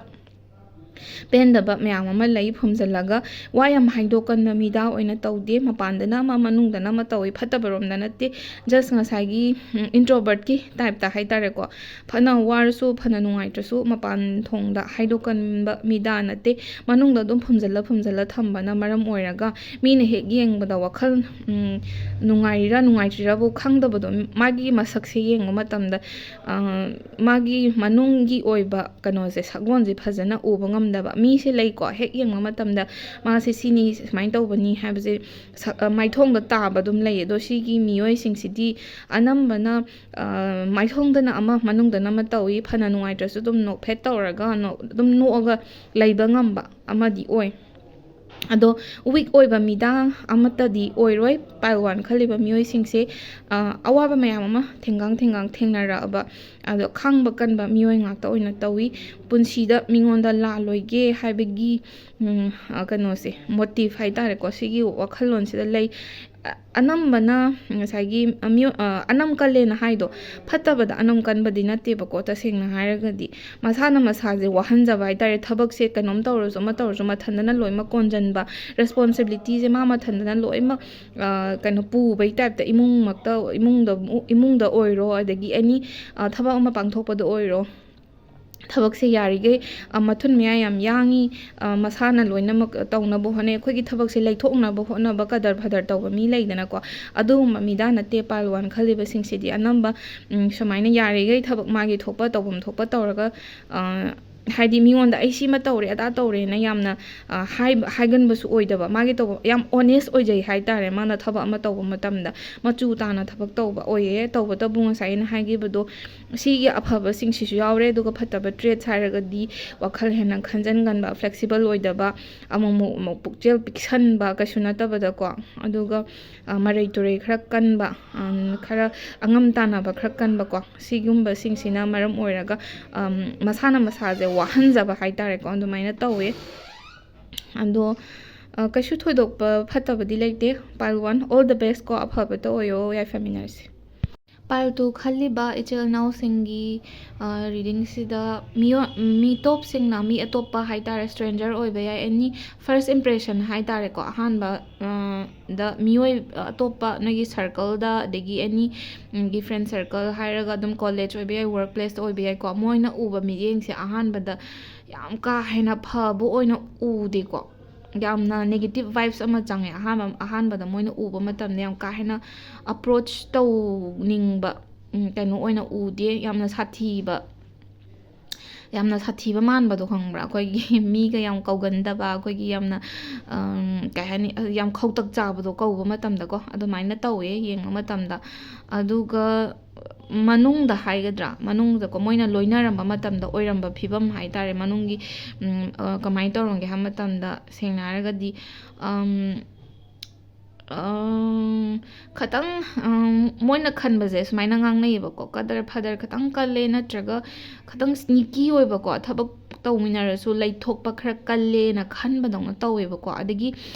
ꯄꯦꯟꯗꯕ ꯃꯌꯥꯝ ꯑꯃ ꯂꯩ ꯐꯨꯝꯖꯤꯜꯂꯒ ꯋꯥ ꯌꯥꯝ ꯍꯥꯏꯗꯣꯛꯀꯟꯕ ꯃꯤꯗꯥ ꯑꯣꯏꯅ ꯇꯧꯗꯦ ꯃꯄꯥꯟꯗꯅ ꯑꯃ ꯃꯅꯨꯡꯗꯅ ꯑꯃ ꯇꯧꯋꯤ ꯐꯠꯇꯕꯔꯣꯝꯗ ꯅꯠꯇꯦ ꯖꯁ ꯉꯁꯥꯏꯒꯤ ꯏꯟꯇ꯭ꯔꯣꯕꯔꯠꯀꯤ ꯇꯥꯏꯞꯇ ꯍꯥꯏꯇꯥꯔꯦꯀꯣ ꯐꯅ ꯋꯥꯔꯁꯨ ꯐꯅ ꯅꯨꯡꯉꯥꯏꯇ꯭ꯔꯁꯨ ꯃꯄꯥꯟ ꯊꯣꯡꯗ ꯍꯥꯏꯗꯣꯛꯀꯟꯕ ꯃꯤꯗꯥ ꯅꯠꯇꯦ ꯃꯅꯨꯡꯗ ꯑꯗꯨꯝ ꯐꯨꯝꯖꯤꯜꯂ ꯊꯝꯕꯅ ꯃꯔꯝ ꯑꯣꯏꯔꯒ ꯃꯤꯅ ꯍꯦꯛ ꯌꯦꯡꯕꯗ ꯋꯥꯈꯜ ꯅꯨꯡꯉꯥꯏꯔꯤꯔꯥ ꯅꯨꯡꯉꯥꯏꯇ꯭ꯔꯤꯔꯥꯕꯨ ꯈꯪꯗꯕꯗோ ꯃꯥꯒꯤ ꯃꯁꯛꯁꯦ ꯌꯦꯡꯕ ꯃꯇꯝꯗ ꯃꯥꯒꯤ ꯃꯅꯨꯡꯒꯤ ꯑꯣꯏꯕ ꯀꯩꯅꯣꯁꯦ ꯁꯛꯂꯣꯟꯁꯦ ꯐꯖꯅ ꯎꯕ ꯉꯝꯗꯕ ꯃꯤꯁꯦ ꯂꯩꯀꯣ ꯍꯦꯛ ꯌꯦꯡꯕ ꯃꯇꯝꯗ ꯃꯥꯁꯦ ꯁꯤꯅꯤ ꯁꯨꯃꯥꯏꯅ ꯇꯧꯕꯅꯤ ꯍꯥꯏꯕꯁꯦ ꯃꯥꯏꯊꯣꯡꯗ ꯇꯥꯕ ꯑꯗꯨꯝ ꯂꯩ ꯑꯗꯣ ꯁꯤꯒꯤ ꯃꯤꯑꯣꯏꯁꯤꯡꯁꯤꯗꯤ ꯑꯅꯝꯕꯅ ꯃꯥꯏꯊꯣꯡꯗꯅ ꯑꯃ ꯃꯅꯨꯡꯗꯅ ꯑꯃ ꯇꯧꯏ ꯐꯅ ꯅꯨꯡꯉꯥꯏꯇ꯭ꯔꯁꯨ ꯑꯗꯨꯝ ꯅꯣꯛꯐꯦꯠ ꯇꯧꯔꯒ ꯑꯗꯨꯝ ꯅꯣꯛꯑꯒ ꯂꯩꯕ ꯉꯝꯕ ꯑꯃꯗꯤ ꯑꯣꯏ ꯑꯗꯣ ꯋꯤꯛ ꯑꯣꯏꯕ ꯃꯤꯗꯥ ꯑꯃꯠꯇꯗꯤ ꯑꯣꯏꯔꯣꯏ ꯄꯥꯏꯜ ꯋꯥꯟ ꯈꯜꯂꯤꯕ ꯃꯤꯑꯣꯏꯁꯤꯡꯁꯦ ꯑꯋꯥꯕ ꯃꯌꯥꯝ ꯑꯃ ꯊꯦꯡꯒꯥꯡ ꯊꯦꯡꯅꯔꯛꯑꯕ ꯑꯗꯣ ꯈꯥꯡꯕ ꯀꯟꯕ ꯃꯤꯑꯣꯏ ꯉꯥꯛꯇ ꯑꯣꯏꯅ ꯇꯧꯋꯤ ꯄꯨꯟꯁꯤꯗ ꯃꯤꯉꯣꯟꯗ ꯂꯥꯜꯂꯣꯏꯒꯦ ꯍꯥꯏꯕꯒꯤ ꯀꯩꯅꯣꯁꯦ ꯃꯣꯇꯤꯚ ꯍꯥꯏꯇꯥꯔꯦꯀꯣ ꯁꯤꯒꯤ ꯋꯥꯈꯜꯂꯣꯟꯁꯤꯗ ꯂꯩ ꯑꯅꯝꯕꯅ ꯉꯁꯥꯏꯒꯤ ꯑꯅꯝ ꯀꯜꯂꯦꯅ ꯍꯥꯏꯗꯣ ꯐꯠꯇꯕꯗ ꯑꯅꯝ ꯀꯟꯕꯗꯤ ꯅꯠꯇꯦꯕꯀꯣ ꯇꯁꯦꯡꯅ ꯍꯥꯏꯔꯒꯗꯤ ꯃꯁꯥꯅ ꯃꯁꯥꯁꯦ ꯋꯥꯍꯟꯖꯕ ꯍꯥꯏꯇꯥꯔꯦ ꯊꯕꯛꯁꯦ ꯀꯩꯅꯣꯝ ꯇꯧꯔꯁꯨ ꯑꯃ ꯇꯧꯔꯁꯨ ꯃꯊꯟꯗꯅ ꯂꯣꯏꯅꯃꯛ ꯀꯣꯟꯖꯟꯕ ꯔꯦꯁꯄꯣꯟꯁꯤꯕꯤꯂꯤꯇꯤꯁꯦ ꯃꯥ ꯃꯊꯟꯗꯅ ꯂꯣꯏꯅꯃꯛ ꯀꯩꯅꯣ ꯄꯨꯕꯩ ꯇꯥꯏꯞꯇ ꯏꯃꯨꯡꯗ ꯑꯣꯏꯔꯣ ꯑꯗꯒꯤ ꯑꯦꯅꯤ ꯊꯕꯛ ꯑꯃ ꯄꯥꯡꯊꯣꯛꯄꯗ ꯑꯣꯏꯔꯣ ꯊꯕꯛꯁꯦ ꯌꯥꯔꯤꯈꯩ ꯃꯊꯨꯟ ꯃꯌꯥ ꯌꯥꯝ ꯌꯥꯡꯉꯤ ꯃꯁꯥꯅ ꯂꯣꯏꯅꯃꯛ ꯇꯧꯅꯕ ꯍꯣꯠꯅꯩ ꯑꯩꯈꯣꯏꯒꯤ ꯊꯕꯛꯁꯦ ꯂꯩꯊꯣꯛꯅꯕ ꯍꯣꯠꯅꯕ ꯀꯗꯔ ꯐꯗꯔ ꯇꯧꯕ ꯃꯤ ꯂꯩꯗꯅꯀꯣ ꯑꯗꯨꯒꯨꯝꯕ ꯃꯤꯗꯥ ꯅꯠꯇꯦ ꯄꯥꯏꯜ ꯋꯥꯟ ꯈꯜꯂꯤꯕꯁꯤꯡꯁꯤꯗꯤ ꯑꯅꯝꯕ ꯁꯨꯃꯥꯏꯅ ꯌꯥꯔꯤꯈꯩ ꯊꯕꯛ ꯃꯥꯒꯤꯊꯣꯛꯄ ꯇꯧꯐꯝ ꯊꯣꯛꯄ ꯇꯧꯔꯒ ꯍꯥꯏꯗꯤ ꯃꯤꯉꯣꯟda ꯑꯩ ꯁꯤꯃ ꯇꯧꯔꯦ ꯑꯗꯥ ꯇꯧꯔꯦꯅ ꯌꯥꯝꯅ ꯍꯥꯏꯒꯟꯕꯁꯨ ꯑꯣꯏꯗꯕ ꯃꯥꯒꯤ ꯇꯧꯕ ꯌꯥꯝ ꯑꯣꯅꯦꯁ ꯑꯣꯏꯖꯩ ꯍꯥꯏꯇꯥꯔꯦ ꯃꯥꯅ ꯊꯕꯛ ꯑꯃ ꯇꯧꯕ ꯃꯇꯝꯗ ꯃꯆꯨ ꯇꯥꯅ ꯊꯕꯛ ꯇꯧꯕ ꯑꯣꯏꯌꯦ ꯇꯧꯕꯇꯕꯨ ꯉꯁꯥꯏ ꯑꯩꯅ ꯍꯥꯏꯈꯤꯕꯗꯣ ꯁꯤꯒꯤ ꯑꯐꯕꯁꯤꯡꯁꯤꯁꯨ ꯌꯥꯎꯔꯦ ꯑꯗꯨꯒ ꯐꯠꯇꯕ ꯇ꯭ꯔꯦꯠꯁ ꯍꯥꯏꯔꯒꯗꯤ ꯋꯥꯈꯜ ꯍꯦꯟꯅ ꯈꯟꯖꯟꯒꯟꯕ ꯐ꯭ꯂꯦꯛꯁꯤꯕꯜ ꯑꯣꯏꯗꯕ ꯑꯃꯨꯛ ꯄꯨꯛꯆꯦꯜ ꯄꯤꯛꯁꯟꯕ ꯀꯩꯁꯨ ꯅꯠꯇꯕꯗꯀꯣ ꯑꯗꯨꯒ ꯃꯔꯩ ꯇꯨꯔꯩ ꯈꯔ ꯀꯟꯕ ꯈꯔ ꯑꯉꯝ ꯇꯥꯟꯅꯕ ꯈꯔ ꯀꯟꯕꯀꯣ ꯁꯤꯒꯨꯝꯕꯁꯤꯡꯁꯤꯅ ꯃꯔꯝ ꯑꯣꯏꯔꯒ ꯃꯁꯥꯅ ꯃꯁꯥꯁꯦ ꯋꯥꯍꯟꯖꯕ ꯍꯥꯏꯇꯥꯔꯦꯀꯣ ꯑꯗꯨꯃꯥꯏꯅ ꯇꯧꯋꯦ ꯑꯗꯣ ꯀꯩꯁꯨ ꯊꯣꯏꯗꯣꯛꯄ ꯐꯠꯇꯕꯗꯤ ꯂꯩꯇꯦ ꯄꯥꯏꯜ ꯋꯥꯟ ꯑꯣꯜ ꯗ ꯕꯦꯁ ꯀꯣ ꯑꯐꯕꯇ ꯑꯣꯏꯌꯣ ꯌꯥꯏꯐꯃꯤꯟꯅꯔꯁꯤ ꯄꯥꯏꯜ ꯇꯨ ꯈꯜꯂꯤꯕ ꯏꯆꯤꯜ ꯏꯅꯥꯎꯁꯤꯡꯒꯤ ꯔꯤꯗꯤꯡꯁꯤꯗ ꯃꯤꯇꯣꯞꯁꯤꯡꯅ ꯃꯤ ꯑꯇꯣꯞꯄ ꯍꯥꯏꯇꯥꯔꯦ ꯁ꯭ꯇ꯭ꯔꯦꯟꯖꯔ ꯑꯣꯏꯕ ꯌꯥꯏ ꯑꯦꯅꯤ ꯐꯥꯔꯁ ꯏꯝꯄ꯭ꯔꯦꯁꯟ ꯍꯥꯏꯇꯥꯔꯦꯀꯣ ꯑꯍꯥꯟꯕ ꯗ ꯃꯤꯑꯣꯏ ꯑꯇꯣꯞꯄ ꯅꯣꯏꯒꯤ ꯁꯔꯀꯜꯗ ꯑꯗꯒꯤ ꯑꯦꯅꯤ ꯒꯤ ꯐ꯭ꯔꯦꯟ ꯁꯔꯀꯜ ꯍꯥꯏꯔꯒ ꯑꯗꯨꯝ ꯀꯣꯂꯦꯖ ꯑꯣꯏꯕ ꯌꯥꯏ ꯋꯔꯛ ꯄ꯭ꯂꯦꯁ ꯑꯣꯏꯕ ꯌꯥꯏꯀꯣ ꯃꯣꯏꯅ ꯎꯕ ꯃꯤꯠꯌꯦꯡꯁꯦ ꯑꯍꯥꯟꯕꯗ ꯌꯥꯝ ꯀꯥ ꯍꯦꯟꯅ ꯐꯕ ꯑꯣꯏꯅ ꯎꯗꯦꯀꯣ ꯌꯥꯝꯅ ꯅꯦꯒꯦꯇꯤꯞ ꯚꯥꯏꯞꯁ ꯑꯃ ꯆꯪꯉꯦ ꯑꯍꯥꯟꯕꯗ ꯃꯣꯏꯅ ꯎꯕ ꯃꯇꯝꯗ ꯌꯥꯝ ꯀꯥ ꯍꯦꯟꯅ ꯑꯄ꯭ꯔꯣꯆ ꯇꯧꯅꯤꯡꯕ ꯀꯩꯅꯣ ꯑꯣꯏꯅ ꯎꯗꯦ ꯌꯥꯝꯅ ꯁꯥꯊꯤꯕ ꯃꯥꯟꯕꯗꯣ ꯈꯪꯕ꯭ꯔꯥ ꯑꯩꯈꯣꯏꯒꯤ ꯃꯤꯒ ꯌꯥꯝ ꯀꯧꯒꯟꯗꯕ ꯑꯩꯈꯣꯏꯒꯤ ꯌꯥꯝꯅ ꯀꯩ ꯍꯥꯏꯅꯤ ꯌꯥꯝ ꯈꯧꯇꯛ ꯆꯥꯕꯗꯣ ꯀꯧꯕ ꯃꯇꯝꯗꯀꯣ ꯑꯗꯨꯃꯥꯏꯅ ꯇꯧꯋꯦ ꯌꯦꯡꯕ ꯃꯇꯝꯗ ꯑꯗꯨꯒ ꯃꯅꯨꯡꯗ ꯍꯥꯏꯒꯗ꯭ꯔꯥ ꯃꯅꯨꯡꯗꯀꯣ ꯃꯣꯏꯅ ꯂꯣꯏꯅꯔꯝꯕ ꯃꯇꯝꯗ ꯑꯣꯏꯔꯝꯕ ꯐꯤꯕꯝ ꯍꯥꯏꯇꯥꯔꯦ ꯃꯅꯨꯡꯒꯤ ꯀꯃꯥꯏꯅ ꯇꯧꯔꯝꯒꯦ ꯍꯥꯏꯕ ꯃꯇꯝꯗ ꯁꯦꯡꯅ ꯍꯥꯏꯔꯒꯗꯤ ꯈꯇꯪ ꯃꯣꯏꯅ ꯈꯟꯕꯁꯦ ꯁꯨꯃꯥꯏꯅ ꯉꯥꯡꯅꯩꯌꯦꯕꯀꯣ ꯀꯗꯔ ꯐꯗꯔ ꯈꯇꯪ ꯀꯜꯂꯦ ꯅꯠꯇ꯭ꯔꯒ ꯈꯇꯪ ꯁ꯭ꯅꯤꯀꯤ ꯑꯣꯏꯕꯀꯣ ꯇꯧꯃꯤꯟꯅꯔꯁꯨ ꯂꯩꯊꯣꯛꯄ ꯈꯔ ꯀꯜꯂꯦꯅ ꯈꯟꯕꯗꯧꯅ ꯇꯧꯋꯦꯕꯀꯣ ꯑꯗꯒꯤ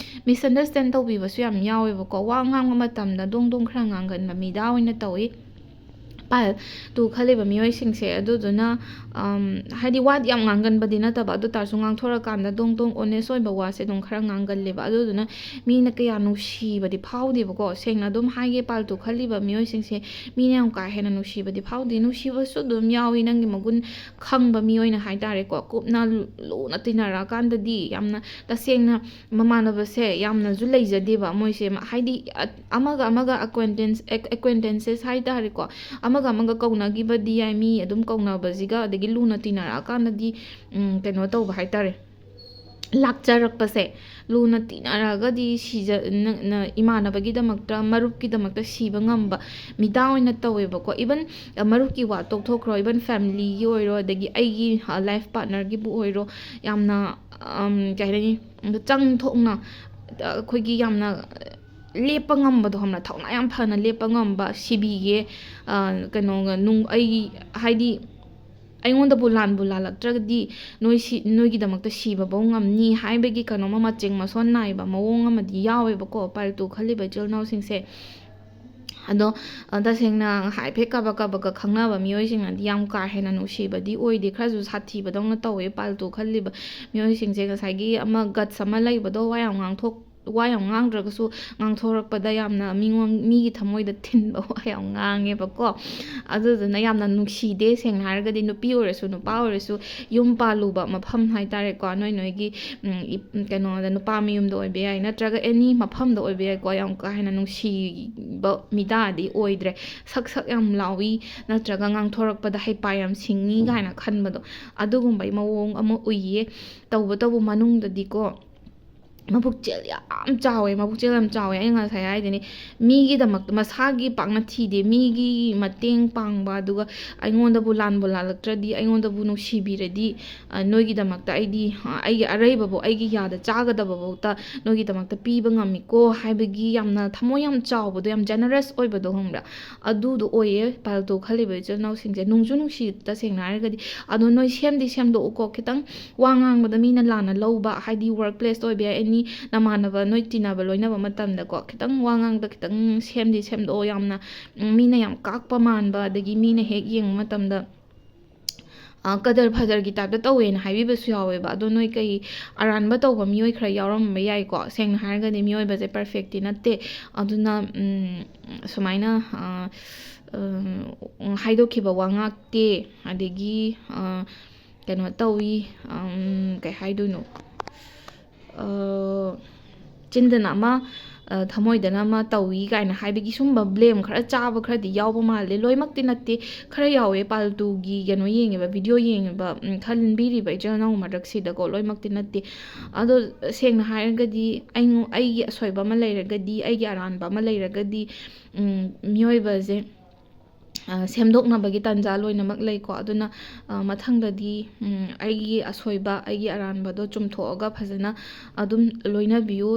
ꯃꯤꯁꯑꯟꯗꯔꯁꯇꯦꯟ ꯇꯧꯕꯤꯕꯁꯨ ꯌꯥꯝ ꯌꯥꯎꯋꯦꯕꯀꯣ ꯋꯥ ꯉꯥꯡꯕ ꯃꯇꯝꯗ ꯗꯣꯡ ꯗꯣꯡ ꯈꯔ ꯉꯥꯡꯒꯟꯕ ꯃꯤꯗꯥ ꯑꯣꯏꯅ ꯇꯧꯋꯤ ꯄꯥꯏꯜꯇꯨ ꯈꯜꯂꯤꯕ ꯃꯤꯑꯣꯏꯁꯤꯡꯁꯦ ꯑꯗꯨꯗꯨꯅ ꯍꯥꯏꯗꯤ ꯋꯥꯗꯤ ꯌꯥꯝ ꯉꯥꯡꯒꯟꯕꯗꯤ ꯅꯠꯇꯕ ꯑꯗꯨ ꯇꯥꯔꯁꯨ ꯉꯥꯡꯊꯣꯔꯀꯥꯟꯗ ꯗꯣꯡ ꯗꯣꯡ ꯑꯣꯅꯦꯁ ꯑꯣꯏꯕ ꯋꯥꯁꯦ ꯑꯗꯨꯝ ꯈꯔ ꯉꯥꯡꯒꯜꯂꯦꯕ ꯑꯗꯨꯗꯨꯅ ꯃꯤꯅ ꯀꯌꯥ ꯅꯨꯡꯁꯤꯕꯗꯤ ꯐꯥꯎꯗꯦꯕꯀꯣ ꯁꯦꯡꯅ ꯑꯗꯨꯝ ꯍꯥꯏꯒꯦ ꯄꯥꯜꯇꯨ ꯈꯜꯂꯤꯕ ꯃꯤꯑꯣꯏꯁꯤꯡꯁꯦ ꯃꯤꯅ ꯌꯥꯝ ꯀꯥ ꯍꯦꯟꯅ ꯅꯨꯡꯁꯤꯕꯗꯤ ꯐꯥꯎꯗꯦ ꯅꯨꯡꯁꯤꯕꯁꯨ ꯑꯗꯨꯝ ꯌꯥꯎꯏ ꯅꯪꯒꯤ ꯃꯒꯨꯟ ꯈꯪꯕ ꯃꯤ ꯑꯣꯏꯅ ꯍꯥꯏꯇꯥꯔꯦꯀꯣ ꯀꯨꯞꯅ ꯂꯨꯅ ꯇꯤꯟꯅꯔꯛꯑꯀꯥꯟꯗꯗꯤ ꯌꯥꯝꯅ ꯇꯁꯦꯡꯅ ꯃꯃꯥꯟꯅꯕꯁꯦ ꯌꯥꯝꯅꯁꯨ ꯂꯩꯖꯗꯦꯕ ꯃꯣꯏꯁꯦ ꯍꯥꯏꯗꯤ ꯑꯃꯒ ꯑꯃꯒ ꯑꯦꯀ꯭ꯋꯦꯟꯇꯦꯟꯁꯦꯁ ꯍꯥꯏꯇꯥꯔꯦꯀꯣ ꯑꯃꯒ ꯑꯃꯒ ꯀꯧꯅꯈꯤꯕꯗꯤ ꯌꯥꯏ ꯃꯤ ꯑꯗꯨꯝ ꯀꯧꯅꯕꯁꯤꯒ ꯑꯗꯒꯤ ꯂꯨꯅ ꯇꯤꯟꯅꯔꯛꯑꯀꯥꯟꯗꯗꯤ ꯀꯩꯅꯣ ꯇꯧꯕ ꯍꯥꯏꯇꯥꯔꯦ ꯂꯥꯛꯆꯔꯛꯄꯁꯦ ꯂꯨꯅ ꯇꯤꯟꯅꯔꯒꯗꯤ ꯏꯃꯥꯟꯅꯕꯒꯤꯗꯃꯛꯇ ꯃꯔꯨꯞꯀꯤꯗꯃꯛꯇ ꯁꯤꯕ ꯉꯝꯕ ꯃꯤꯗꯥ ꯑꯣꯏꯅ ꯇꯧꯋꯦꯕꯀꯣ ꯏꯚꯟ ꯃꯔꯨꯞꯀꯤ ꯋꯥ ꯇꯣꯛꯊꯣꯛꯈ꯭ꯔꯣ ꯏꯚꯟ ꯐꯦꯃꯤꯂꯤꯒꯤ ꯑꯣꯏꯔో ꯑꯗꯒꯤ ꯑꯩꯒꯤ ꯂꯥꯏꯐ ꯄꯥꯔꯠꯅꯔꯒꯤꯕꯨ ꯑꯣꯏꯔꯣ ꯌꯥꯝꯅ ꯀꯩ ꯍꯥꯏꯅꯤ ꯆꯪꯊꯣꯛꯅ ꯑꯩꯈꯣꯏꯒꯤ ꯌꯥꯝꯅ ꯂꯦꯞꯄ ꯉꯝꯕꯗꯣ ꯈꯪꯕ꯭ꯔꯥ ꯊꯧꯅꯥ ꯌꯥꯝ ꯐꯅ ꯂꯦꯞꯄ ꯉꯝꯕ ꯁꯤꯕꯤꯒꯦ ꯀꯩꯅꯣꯒ ꯑꯩ ꯍꯥꯏꯗꯤ ꯑꯩꯉꯣꯟꯗꯕꯨ ꯂꯥꯟꯕꯨ ꯂꯥꯜꯂꯛꯇ꯭ꯔꯒꯗꯤ ꯅꯣꯏꯒꯤꯗꯃꯛꯇ ꯁꯤꯕꯐꯧ ꯉꯝꯅꯤ ꯍꯥꯏꯕꯒꯤ ꯀꯩꯅꯣꯃ ꯃꯆꯤꯡ ꯃꯁꯣꯟ ꯅꯥꯏꯕ ꯃꯑꯣꯡ ꯑꯃꯗꯤ ꯌꯥꯎꯋꯦꯕꯀꯣ ꯄꯥꯜꯇꯨ ꯈꯜꯂꯤꯕ ꯏꯆꯤꯜ ꯏꯅꯥꯎꯁꯤꯡꯁꯦ ꯑꯗꯣ ꯇꯁꯦꯡꯅ ꯍꯥꯏꯐꯦꯠ ꯀꯕꯛꯀ ꯈꯪꯅꯕ ꯃꯤꯑꯣꯏꯁꯤꯡꯅꯗꯤ ꯌꯥꯝ ꯀꯥ ꯍꯦꯟꯅ ꯅꯨꯡꯁꯤꯕꯗꯤ ꯑꯣꯏꯗꯦ ꯈꯔꯁꯨ ꯁꯥꯊꯤꯕꯗꯧꯅ ꯇꯧꯋꯦ ꯄꯥꯜꯇꯨ ꯈꯜꯂꯤꯕ ꯃꯤꯑꯣꯏꯁꯤꯡꯁꯦ ꯉꯁꯥꯏꯒꯤ ꯑꯃ ꯒꯠꯁ ꯑꯃ ꯂꯩꯕꯗꯣ ꯋꯥ ꯌꯥꯝ ꯉꯥꯡꯗ꯭ꯔꯒꯁꯨ ꯉꯥꯡꯊꯣꯔꯛꯄꯗ ꯌꯥꯝꯅ ꯃꯤꯒꯤ ꯊꯃꯣꯏꯗ ꯊꯤꯟꯕ ꯋꯥ ꯌꯥꯝ ꯉꯥꯡꯉꯦꯕꯀꯣ ꯑꯗꯨꯗꯨꯅ ꯌꯥꯝꯅ ꯅꯨꯡꯁꯤꯗꯦ ꯁꯦꯡꯅ ꯍꯥꯏꯔꯒꯗꯤ ꯅꯨꯄꯤ ꯑꯣꯏꯔꯁꯨ ꯅꯨꯄꯥ ꯑꯣꯏꯔꯁꯨ ꯌꯨꯝ ꯄꯥꯜꯂꯨꯕ ꯃꯐꯝ ꯍꯥꯏꯇꯥꯔꯦꯀꯣ ꯅꯣꯏꯒꯤ ꯀꯩꯅꯣꯗ ꯅꯨꯄꯥ ꯃꯌꯨꯝꯗ ꯑꯣꯏꯕ ꯌꯥꯏ ꯅꯠꯇ꯭ꯔꯒ ꯑꯦꯅꯤ ꯃꯐꯝꯗ ꯑꯣꯏꯕ ꯌꯥꯏꯀꯣ ꯌꯥꯝ ꯀꯥ ꯍꯦꯟꯅ ꯅꯨꯡꯁꯤꯕ ꯃꯤꯗꯥꯗꯤ ꯑꯣꯏꯗ꯭ꯔꯦ ꯁꯛ ꯌꯥꯝ ꯂꯥꯎꯏ ꯅꯠꯇ꯭ꯔꯒ ꯉꯥꯡꯊꯣꯔꯛꯄꯗ ꯍꯩꯄꯥ ꯌꯥꯝ ꯁꯤꯡꯉꯤ ꯀꯥꯏꯅ ꯈꯟꯕꯗꯣ ꯑꯗꯨꯒꯨꯝꯕꯒꯤꯃꯑꯣꯡ ꯑꯃ ꯎꯏꯌꯦ ꯇꯧꯕꯇꯕꯨ ꯃꯅꯨꯡꯗꯗꯤꯀꯣ ꯃꯕꯨꯛꯆꯦꯜ ꯌꯥꯝ ꯆꯥꯎꯋꯦ ꯑꯩꯅ ꯉꯁꯥꯏ ꯍꯥꯏꯗꯨꯅꯤ ꯃꯤꯒꯤꯗꯃꯛꯇ ꯃꯁꯥꯒꯤ ꯄꯥꯛꯅ ꯊꯤꯗꯦ ꯃꯤꯒꯤ ꯃꯇꯦꯡ ꯄꯥꯡꯕ ꯑꯗꯨꯒ ꯑꯩꯉꯣꯟꯗꯕꯨ ꯂꯥꯟꯕꯨ ꯂꯥꯜꯂꯛꯇ꯭ꯔꯗꯤ ꯑꯩꯉꯣꯟꯗꯕꯨ ꯅꯨꯡꯁꯤꯕꯤꯔꯗꯤ ꯅꯣꯏꯒꯤꯗꯃꯛꯇ ꯑꯩꯒꯤ ꯑꯔꯩꯕꯕꯨ ꯑꯩꯒꯤ ꯌꯥꯗ ꯆꯥꯒꯗꯕꯐꯥꯎꯗ ꯅꯣꯏꯒꯤꯗꯃꯛꯇ ꯄꯤꯕ ꯉꯝꯃꯤꯀꯣ ꯍꯥꯏꯕꯒꯤ ꯌꯥꯝꯅ ꯊꯃꯣꯏ ꯌꯥꯝ ꯆꯥꯎꯕꯗꯣ ꯌꯥꯝ ꯖꯦꯅꯔꯁ ꯑꯣꯏꯕꯗꯣ ꯈꯪꯕ꯭ꯔꯥ ꯑꯗꯨꯗꯣ ꯑꯣꯏꯌꯦ ꯄꯥꯜꯇꯨ ꯈꯜꯂꯤꯕ ꯏꯆꯤꯜ ꯏꯅꯥꯎꯁꯤꯡꯁꯦ ꯅꯨꯡꯁꯨ ꯅꯨꯡꯁꯤ ꯇꯁꯦꯡꯅ ꯍꯥꯏꯔꯒꯗꯤ ꯑꯗꯣ ꯅꯣꯏ ꯁꯦꯝꯗꯣꯛꯎꯀꯣ ꯈꯤꯇꯪ ꯋꯥ ꯉꯥꯡꯕꯗ ꯃꯤꯅ ꯂꯥꯟꯅ ꯂꯧꯕ ꯍꯥꯏꯗꯤ ꯋꯥꯔꯛ ꯄ꯭ꯂꯦꯁꯇ ꯑꯣꯏꯕ ꯌꯥꯏ ꯑꯦꯅꯤ ꯅꯃꯥꯟꯅꯕ ꯅꯣꯏ ꯇꯤꯟꯅꯕ ꯂꯣꯏꯅꯕ ꯃꯇꯝꯗꯀꯣ ꯈꯤꯇꯪ ꯋꯥ ꯉꯥꯡꯕꯗ ꯈꯤꯇꯪ ꯁꯦꯝꯗꯣꯛꯑꯣ ꯌꯥꯝꯅ ꯃꯤꯅ ꯌꯥꯝ ꯀꯥꯛꯄ ꯃꯥꯟꯕ ꯑꯗꯒꯤ ꯃꯤꯅ ꯍꯦꯛ ꯌꯦꯡꯕ ꯃꯇꯝꯗ ꯀꯗꯔ ꯐꯗꯔꯒꯤ ꯇꯥꯏꯞꯇ ꯇꯧꯋꯦꯅ ꯍꯥꯏꯕꯤꯕꯁꯨ ꯌꯥꯎꯋꯦꯕ ꯑꯗꯣ ꯅꯣꯏ ꯑꯔꯥꯟꯕ ꯇꯧꯕ ꯃꯤꯑꯣꯏ ꯈꯔ ꯌꯥꯎꯔꯝꯕ ꯌꯥꯏꯀꯣ ꯁꯦꯡꯅ ꯍꯥꯏꯔꯒꯗꯤ ꯃꯤꯑꯣꯏꯕꯁꯦ ꯄꯔꯐꯦꯛꯇꯤ ꯅꯠꯇꯦ ꯑꯗꯨꯅ ꯁꯨꯃꯥꯏꯅ ꯍꯥꯏꯗꯣꯛꯈꯤꯕ ꯋꯥ ꯉꯥꯛꯇꯦ ꯑꯗꯒꯤ ꯀꯩꯅꯣ ꯇꯧꯋꯤ ꯀꯩ ꯍꯥꯏꯗꯣꯏꯅꯣ ꯆꯤꯟꯗꯅ ꯑꯃ ꯊꯃꯣꯏꯗꯅ ꯑꯃ ꯇꯧꯋꯤ ꯀꯥꯏꯅ ꯍꯥꯏꯕꯒꯤ ꯁꯨꯝꯕ ꯕ꯭ꯂꯦꯝ ꯈꯔ ꯆꯥꯕ ꯈꯔꯗꯤ ꯌꯥꯎꯕ ꯃꯥꯜꯂꯦ ꯂꯣꯏꯅꯃꯛꯇꯤ ꯅꯠꯇꯦ ꯈꯔ ꯌꯥꯎꯋꯦ ꯄꯥꯜꯇꯨꯒꯤ ꯀꯩꯅꯣ ꯌꯦꯡꯉꯤꯕ ꯚꯤꯗꯤꯑꯣ ꯌꯦꯡꯉꯤꯕ ꯈꯟꯕꯤꯔꯤꯕ ꯏꯆꯤꯜ ꯏꯅꯥꯎ ꯃꯔꯛꯁꯤꯗꯀꯣ ꯂꯣꯏꯅꯃꯛꯇꯤ ꯅꯠꯇꯦ ꯑꯗꯣ ꯁꯦꯡꯅ ꯍꯥꯏꯔꯒꯗꯤ ꯑꯩꯒꯤ ꯑꯁꯣꯏꯕ ꯑꯃ ꯂꯩꯔꯒꯗꯤ ꯑꯩꯒꯤ ꯑꯔꯥꯟꯕ ꯑꯃ ꯂꯩꯔꯒꯗꯤ ꯃꯤꯑꯣꯏꯕꯁꯦ ꯁꯦꯝꯗꯣꯛꯅꯕꯒꯤ ꯇꯥꯟꯖꯥ ꯂꯣꯏꯅꯃꯛ ꯂꯩꯀꯣ ꯑꯗꯨꯅ ꯃꯊꯪꯗꯗꯤ ꯑꯩꯒꯤ ꯑꯁꯣꯏꯕ ꯑꯩꯒꯤ ꯑꯔꯥꯟꯕꯗꯣ ꯆꯨꯝꯊꯣꯛꯑꯒ ꯐꯖꯅ ꯑꯗꯨꯝ ꯂꯣꯏꯅꯕꯤꯌꯨ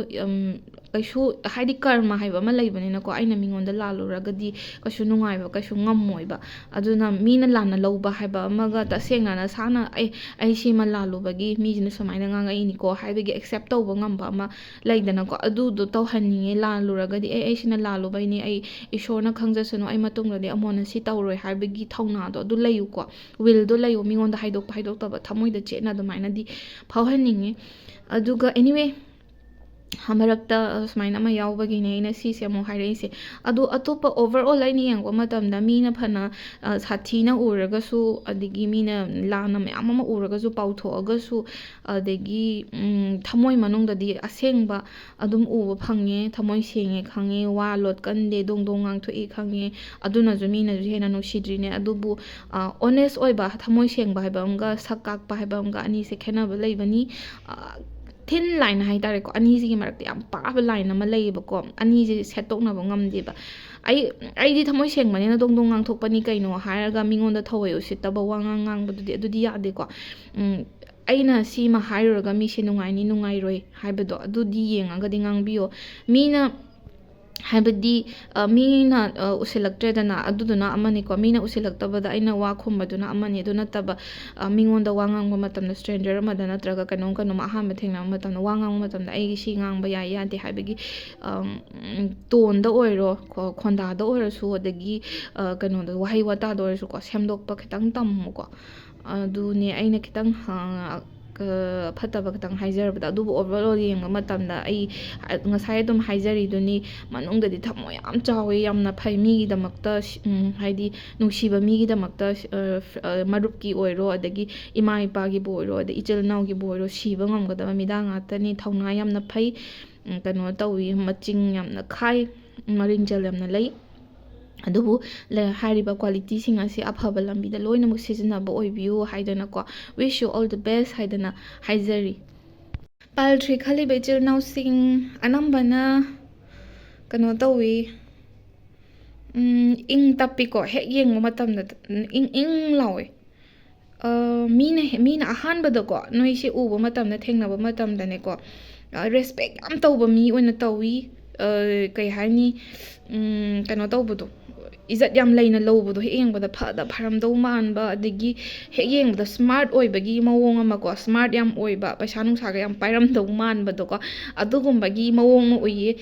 ꯀꯩꯁꯨ ꯍꯥꯏꯗꯤ ꯀꯔꯃ ꯍꯥꯏꯕ ꯑꯃ ꯂꯩꯕꯅꯤꯅꯀꯣ ꯑꯩꯅ ꯃꯤꯉꯣꯟꯗ ꯂꯥꯜꯂꯨꯔꯒꯗꯤ ꯀꯩꯁꯨ ꯅꯨꯡꯉꯥꯏꯕ ꯀꯩꯁꯨ ꯉꯝꯃꯣꯏꯕ ꯑꯗꯨꯅ ꯃꯤꯅ ꯂꯥꯟꯅ ꯂꯧꯕ ꯍꯥꯏꯕ ꯑꯃꯒ ꯇꯁꯦꯡꯅ ꯅꯁꯥꯅ ꯑꯩ ꯁꯤꯃ ꯂꯥꯜꯂꯨꯕꯒꯤ ꯃꯤꯁꯤꯅ ꯁꯨꯃꯥꯏꯅ ꯉꯥꯡꯉꯛꯏꯅꯤꯀꯣ ꯍꯥꯏꯕꯒꯤ ꯑꯦꯛꯁꯦꯞ ꯇꯧꯕ ꯉꯝꯕ ꯑꯃ ꯂꯩꯗꯅꯀꯣ ꯑꯗꯨꯗꯣ ꯇꯧꯍꯟꯅꯤꯡꯉꯦ ꯂꯥꯜꯂꯨꯔꯒꯗꯤ ꯑꯩ ꯁꯤꯅ ꯂꯥꯜꯂꯨꯕꯩꯅꯤ ꯑꯩ ꯏꯁꯣꯔꯅ ꯈꯪꯖꯁꯅꯨ ꯑꯩ ꯃꯇꯨꯡꯗꯗꯤ ꯑꯃꯨꯛ ꯁꯤ ꯇꯧꯔꯣꯏ ꯍꯥꯏꯕꯒꯤ ꯊꯧꯅꯥꯗꯣ ꯑꯗꯨ ꯂꯩꯌꯨꯀꯣ ꯋꯤꯜꯗꯣ ꯂꯩꯌꯨ ꯃꯤꯉꯣꯟꯗ ꯍꯥꯏꯗꯣꯛꯇꯕ ꯊꯃꯣꯏꯗ ꯆꯦꯠꯅ ꯑꯗꯨꯃꯥꯏꯅꯗꯤ ꯐꯥꯎꯍꯟꯅꯤꯡꯉꯦ ꯑꯗꯨꯒ ꯑꯦꯅꯤꯋꯦ ꯃꯔꯛꯇ ꯁꯨꯃꯥꯏꯅ ꯑꯃ ꯌꯥꯎꯕꯒꯤꯅꯦ ꯑꯩꯅ ꯁꯤꯁꯦ ꯑꯃꯨꯛ ꯍꯥꯏꯔꯛꯏꯁꯦ ꯑꯗꯣ ꯑꯇꯣꯞꯄ ꯑꯣꯚꯔꯑꯣꯜ ꯑꯩꯅ ꯌꯦꯡꯕ ꯃꯇꯝꯗ ꯃꯤꯅ ꯐꯅ ꯁꯥꯊꯤꯅ ꯎꯔꯒꯁꯨ ꯑꯗꯒꯤ ꯃꯤꯅ ꯂꯥꯟꯅ ꯃꯌꯥꯝ ꯑꯃ ꯎꯔꯒꯁꯨ ꯄꯥꯎꯊꯣꯛꯑꯒꯁꯨ ꯑꯗꯒꯤ ꯊꯃꯣꯏ ꯃꯅꯨꯡꯗꯗꯤ ꯑꯁꯦꯡꯕ ꯑꯗꯨꯝ ꯎꯕ ꯐꯪꯉꯦ ꯊꯃꯣꯏ ꯁꯦꯡꯉꯦ ꯈꯪꯉꯦ ꯋꯥ ꯂꯣꯠꯀꯟꯗꯦ ꯗꯣꯡ ꯗꯣꯡ ꯉꯥꯡꯊꯣꯛꯏ ꯈꯪꯉꯦ ꯑꯗꯨꯅꯁꯨ ꯃꯤꯅꯁꯨ ꯍꯦꯟꯅ ꯅꯨꯡꯁꯤꯗ꯭ꯔꯤꯅꯦ ꯑꯗꯨꯕꯨ ꯑꯣꯅꯦꯁ ꯑꯣꯏꯕ ꯊꯃꯣꯏ ꯁꯦꯡꯕ ꯍꯥꯏꯕ ꯑꯃꯒ ꯁꯛ ꯀꯥꯛꯄ ꯍꯥꯏꯕ ꯑꯃꯒ ꯑꯅꯤꯁꯦ ꯈꯦꯠꯅꯕ ꯂꯩꯕꯅꯤ ꯊꯤꯟ ꯂꯥꯏꯟ ꯍꯥꯏꯇꯥꯔꯦꯀꯣ ꯑꯅꯤꯁꯤꯒꯤ ꯃꯔꯛꯇ ꯌꯥꯝ ꯄꯥꯕ ꯂꯥꯏꯟ ꯑꯃ ꯂꯩꯌꯦꯕꯀꯣ ꯑꯅꯤꯁꯦ ꯁꯦꯠꯇꯣꯛꯅꯕ ꯉꯝꯗꯦꯕ ꯑꯩꯗꯤ ꯊꯃꯣꯏ ꯁꯦꯡꯕꯅꯤꯅ ꯗꯣꯡ ꯗꯣꯡ ꯉꯥꯡꯊꯣꯛꯄꯅꯤ ꯀꯩꯅꯣ ꯍꯥꯏꯔꯒ ꯃꯤꯉꯣꯟꯗ ꯊꯧꯑꯣꯏ ꯎꯁꯤꯠꯇꯕ ꯋꯥꯉꯥꯡ ꯉꯥꯡꯕꯗꯨꯗꯤ ꯑꯗꯨꯗꯤ ꯌꯥꯗꯦꯀꯣ ꯑꯩꯅ ꯁꯤꯃ ꯍꯥꯏꯔꯨꯔꯒ ꯃꯤꯁꯦ ꯅꯨꯡꯉꯥꯏꯅꯤ ꯅꯨꯡꯉꯥꯏꯔꯣꯏ ꯍꯥꯏꯕꯗꯣ ꯑꯗꯨꯗꯤ ꯌꯦꯡꯉꯒꯗꯤ ꯉꯥꯡꯕꯤꯌꯣ ꯃꯤꯅ ꯍꯥꯏꯕꯗꯤ ꯃꯤꯅ ꯎꯁꯤꯜꯂꯛꯇ꯭ꯔꯦꯗꯅ ꯑꯗꯨꯗꯨꯅ ꯑꯃꯅꯤꯀꯣ, ꯃꯤꯅ ꯎꯁꯤꯜꯂꯛꯇꯕꯗ ꯑꯩꯅ ꯋꯥ ꯈꯨꯝꯕꯗꯨꯅ ꯑꯃꯅꯤ, ꯑꯗꯨ ꯅꯠꯇꯕ ꯃꯤꯉꯣꯟꯗ ꯋꯥ ꯉꯥꯡꯕ ꯃꯇꯝꯗ ꯁ꯭ꯇꯔꯦꯟꯖꯔ ꯑꯃꯗ ꯅꯠꯇ꯭ꯔꯒ ꯀꯩꯅꯣꯝ ꯑꯍꯥꯟꯕ ꯊꯦꯡꯅꯕ ꯃꯇꯝꯗ ꯋꯥ ꯉꯥꯡꯕ ꯃꯇꯝꯗ ꯑꯩꯒꯤ ꯁꯤ ꯉꯥꯡꯕ ꯌꯥꯏ ꯌꯥꯗꯦ ꯍꯥꯏꯕꯒꯤ ꯇꯣꯟꯗ ꯑꯣꯏꯔꯣ, ꯈꯣꯟꯗꯥꯗ ꯑꯣꯏꯔꯁꯨ, ꯑꯗꯒꯤ ꯀꯩꯅꯣꯗ ꯋꯥꯍꯩ ꯋꯥꯇꯥꯗ ꯑꯣꯏꯔꯁꯨꯀꯣ ꯁꯦꯝꯗꯣꯛꯄ ꯈꯤꯇꯪ ꯇꯝꯃꯨꯀꯣ. ꯑꯗꯨꯅꯦ ꯑꯩꯅ ꯈꯤꯇꯪ ꯐꯠꯇꯕ ꯈꯤꯇꯪ ꯍꯥꯏꯖꯔꯕꯗ. ꯑꯗꯨꯕꯨ ꯑꯣꯚꯔꯑꯣꯜ ꯌꯦꯡꯕ ꯃꯇꯝꯗ ꯑꯩ ꯉꯁꯥꯏ ꯑꯗꯨꯝ ꯍꯥꯏꯖꯔꯤꯗꯨꯅꯤ, ꯃꯅꯨꯡꯗꯗꯤ ꯊꯃꯣꯏ ꯌꯥꯝ ꯆꯥꯎꯋꯤ, ꯌꯥꯝꯅ ꯐꯩ ꯃꯤꯒꯤꯗꯃꯛꯇ, ꯍꯥꯏꯗꯤ ꯅꯨꯡꯁꯤꯕ ꯃꯤꯒꯤꯗꯃꯛꯇ, ꯃꯔꯨꯞꯀꯤ ꯑꯣꯏꯔꯣ, ꯑꯗꯒꯤ ꯏꯃꯥ ꯏꯄꯥꯒꯤꯕꯨ ꯑꯣꯏꯔꯣ, ꯑꯗꯩ ꯏꯆꯤꯜ ꯏꯅꯥꯎꯒꯤꯕꯨ ꯑꯣꯏꯔꯣ, ꯁꯤꯕ ꯉꯝꯒꯗꯕ ꯃꯤꯗꯥ ꯉꯥꯛꯇꯅꯤ. ꯊꯧꯅꯥ ꯌꯥꯝꯅ ꯐꯩ, ꯀꯩꯅꯣ ꯇꯧꯋꯤ, ꯃꯆꯤꯡ ꯌꯥꯝꯅ ꯈꯥꯏ, ꯃꯔꯤꯡꯖꯦꯜ ꯌꯥꯝꯅ ꯂꯩ. ꯑꯗꯨꯕꯨ ꯍꯥꯏꯔꯤꯕ ꯀ꯭ꯋꯥꯂꯤꯇꯤꯁꯤꯡ ꯑꯁꯤ ꯑꯐꯕ ꯂꯝꯕꯤꯗ ꯂꯣꯏꯅꯃꯛ ꯁꯤꯖꯤꯟꯅꯕ ꯑꯣꯏꯕꯤꯌꯨ ꯍꯥꯏꯗꯅꯀꯣ, ꯋꯤꯁ ꯌꯨ ꯑꯣꯜ ꯗ ꯕꯦꯁ ꯍꯥꯏꯗꯅ ꯍꯥꯏꯖꯔꯤ. ꯄꯥꯏꯜ 3 ꯈꯜꯂꯤꯕ ꯏꯆꯤꯜ ꯏꯅꯥꯎꯁꯤꯡ, ꯑꯅꯝꯕꯅ ꯀꯩꯅꯣ ꯇꯧꯋꯤ, ꯏꯪ ꯇꯞꯄꯤꯀꯣ, ꯍꯦꯛ ꯌꯦꯡꯕ ꯃꯇꯝꯗ ꯏꯪ ꯏꯪ ꯂꯥꯎꯋꯦ. ꯃꯤꯅ ꯑꯍꯥꯟꯕꯗꯀꯣ ꯅꯣꯏꯁꯦ ꯎꯕ ꯃꯇꯝꯗ, ꯊꯦꯡꯅꯕ ꯃꯇꯝꯗꯅꯦꯀꯣ, ꯔꯦꯁꯄꯦꯛ ꯌꯥꯝ ꯇꯧꯕ ꯃꯤ ꯑꯣꯏꯅ ꯇꯧꯋꯤ. ꯀꯩ ꯍꯥꯏꯅꯤ, ꯀꯩꯅꯣ ꯇꯧꯕꯗꯣ, ꯏꯖꯠ ꯌꯥꯝ ꯂꯩꯅ ꯂꯧꯕꯗꯣ, ꯍꯦꯛ ꯌꯦꯡꯕꯗ ꯐꯔꯝꯗꯧ ꯃꯥꯟꯕ, ꯑꯗꯒꯤ ꯍꯦꯛ ꯌꯦꯡꯕꯗ ꯁ꯭ꯃꯥꯔꯠ ꯑꯣꯏꯕꯒꯤ ꯃꯑꯣꯡ ꯑꯃꯀꯣ, ꯁ꯭ꯃꯥꯔꯠ ꯌꯥꯝ ꯑꯣꯏꯕ, ꯄꯩꯁꯥ ꯅꯨꯡꯁꯥꯒ ꯌꯥꯝ ꯄꯥꯏꯔꯝꯗꯧ ꯃꯥꯟꯕꯗꯣꯀꯣ, ꯑꯗꯨꯒꯨꯝꯕꯒꯤ ꯃꯑꯣꯡ ꯑꯃ ꯎꯏꯌꯦ.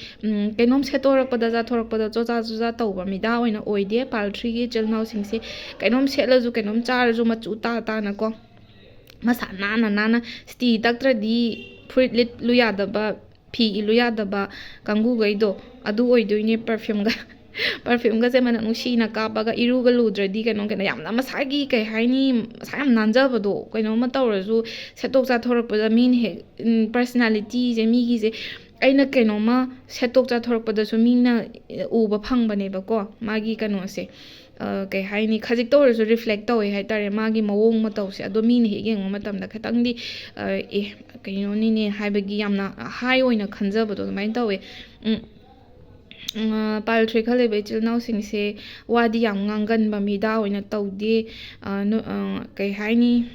ꯀꯩꯅꯣꯝ ꯁꯦꯠꯇꯣꯔꯛꯄꯗ, ꯆꯥꯊꯣꯔꯛꯄꯗ ꯆꯣꯆꯥ ꯆꯣꯆꯥ ꯇꯧꯕ ꯃꯤꯗꯥ ꯑꯣꯏꯅ ꯑꯣꯏꯗꯦ ꯄꯥꯏꯜ 3ꯒꯤ ꯏꯆꯤꯜ ꯏꯅꯥꯎꯁꯤꯡꯁꯦ. ꯀꯩꯅꯣꯝ ꯁꯦꯠꯂꯁꯨ, ꯀꯩꯅꯣꯝ ꯆꯥꯔꯁꯨ ꯃꯆꯨ ꯇꯥꯅꯀꯣ, ꯃꯁꯥ ꯅꯥꯟꯅ ꯁ꯭ꯇꯤ ꯇꯛꯇ꯭ꯔꯗꯤ ꯐꯨꯔꯤꯠ ꯂꯤꯠꯂꯨ ꯌꯥꯗꯕ, ꯐꯤ ꯏꯜꯂꯨ ꯌꯥꯗꯕ ꯀꯥꯡꯒꯨꯈꯩꯗꯣ, ꯑꯗꯨ ꯑꯣꯏꯗꯣꯏꯅꯦ. ꯄꯔꯐ꯭ꯌꯨꯝꯒꯁꯦ ꯃꯅꯝ ꯅꯨꯡꯁꯤꯅ ꯀꯥꯞꯄꯒ, ꯏꯔꯨꯒ ꯂꯨꯗ꯭ꯔꯗꯤ ꯀꯩꯅꯣ ꯌꯥꯝꯅ ꯃꯁꯥꯒꯤ ꯀꯩ ꯍꯥꯏꯅꯤ, ꯃꯁꯥ ꯌꯥꯝ ꯅꯥꯟꯖꯕꯗꯣ. ꯀꯩꯅꯣꯝꯃ ꯇꯧꯔꯁꯨ ꯁꯦꯠꯇꯣꯛ ꯆꯥꯊꯣꯔꯛꯄꯗ ꯃꯤꯅ ꯍꯦꯛ ꯄꯔꯁꯅꯦꯂꯤꯇꯤꯁꯦ, ꯃꯤꯒꯤꯁꯦ, ꯑꯩꯅ ꯀꯩꯅꯣꯝꯃ ꯁꯦꯠꯇꯣꯛ ꯆꯥꯊꯣꯔꯛꯄꯗꯁꯨ ꯃꯤꯅ ꯎꯕ ꯐꯪꯕꯅꯦꯕꯀꯣ, ꯃꯥꯒꯤ ꯀꯩꯅꯣꯁꯦ, ꯀꯩ ꯍꯥꯏꯅꯤ, ꯈꯖꯤꯛꯇ ꯑꯣꯏꯔꯁꯨ ꯔꯤꯐ꯭ꯂꯦꯛ ꯇꯧꯋꯦ ꯍꯥꯏꯇꯥꯔꯦ, ꯃꯥꯒꯤ ꯃꯑꯣꯡ ꯃꯇꯧꯁꯦ. ꯑꯗꯣ ꯃꯤꯅ ꯍꯦꯛ ꯌꯦꯡꯕ ꯃꯇꯝꯗ ꯈꯤꯇꯪꯗꯤ ꯀꯩꯅꯣꯅꯤꯅꯦ ꯍꯥꯏꯕꯒꯤ ꯌꯥꯝꯅ ꯍꯥꯏ ꯑꯣꯏꯅ ꯈꯟꯖꯕꯗꯣ ꯑꯗꯨꯃꯥꯏꯅ ꯇꯧꯋꯦ. ꯄꯥꯏꯜ 3 ꯈꯜꯂꯤꯕ ꯏꯆꯤꯜ ꯏꯅꯥꯎꯁꯤꯡꯁꯦ ꯋꯥꯗꯤ ꯌꯥꯝ ꯉꯥꯡꯒꯟꯕ ꯃꯤꯗꯥ ꯑꯣꯏꯅ ꯇꯧꯗꯦ. ꯀꯩ ꯍꯥꯏꯅꯤ,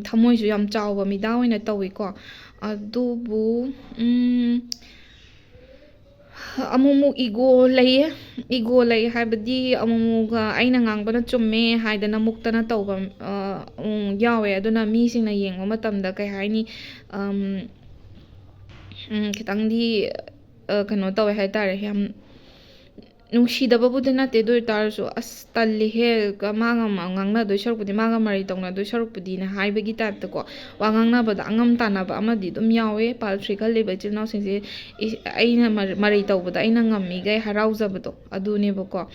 ꯊꯃꯣꯏꯁꯨ ꯌꯥꯝ ꯆꯥꯎꯕ ꯃꯤꯗꯥ ꯑꯣꯏꯅ ꯇꯧꯋꯤꯀꯣ. ꯑꯗꯨꯕꯨ ꯑꯃꯨꯛꯃꯨꯛ ꯏꯒꯣ ꯂꯩ ꯍꯥꯏꯕꯗꯤ ꯑꯃꯨꯛꯃꯨꯛ ꯑꯩꯅ ꯉꯥꯡꯕꯅ ꯆꯨꯝꯃꯦ ꯍꯥꯏꯗꯅ ꯃꯨꯛꯇꯅ ꯇꯧꯕ ꯌꯥꯎꯋꯦ. ꯑꯗꯨꯅ ꯃꯤꯁꯤꯡꯅ ꯌꯦꯡꯕ ꯃꯇꯝꯗ ꯀꯩ ꯍꯥꯏꯅꯤ, ꯈꯤꯇꯪꯗꯤ ꯀꯩꯅꯣ ꯇꯧꯋꯦ ꯍꯥꯏꯇꯥꯔꯦ, ꯌꯥꯝ ꯅꯨꯡꯁꯤꯗꯕꯕꯨꯗꯤ ꯅꯠꯇꯦ, ꯑꯗꯨ ꯑꯣꯏꯇꯥꯔꯁꯨ ꯑꯁ ꯇꯜꯂꯤꯍꯦ, ꯃꯥꯒ ꯉꯥꯡꯅꯗꯣꯏ ꯁꯔꯨꯛꯄꯨꯗꯤ, ꯃꯥꯒ ꯃꯔꯩ ꯇꯧꯅꯗꯣꯏ ꯁꯔꯨꯛꯄꯨꯗꯤꯅ ꯍꯥꯏꯕꯒꯤ ꯇꯥꯏꯞꯇꯀꯣ, ꯋꯥ ꯉꯥꯡꯅꯕꯗ ꯑꯉꯝ ꯇꯥꯟꯅꯕ ꯑꯃꯗꯤ ꯑꯗꯨꯝ ꯌꯥꯎꯋꯦ. ꯄꯥꯏꯜ 3 ꯈꯜꯂꯤꯕ ꯏꯆꯤꯜ ꯏꯅꯥꯎꯁꯤꯡꯁꯦ, ꯑꯩꯅ ꯃꯔꯩ ꯇꯧꯕꯗ ꯑꯩꯅ ꯉꯝꯃꯤꯈꯩ ꯍꯔꯥꯎꯖꯕꯗꯣ, ꯑꯗꯨꯅꯦꯕꯀꯣ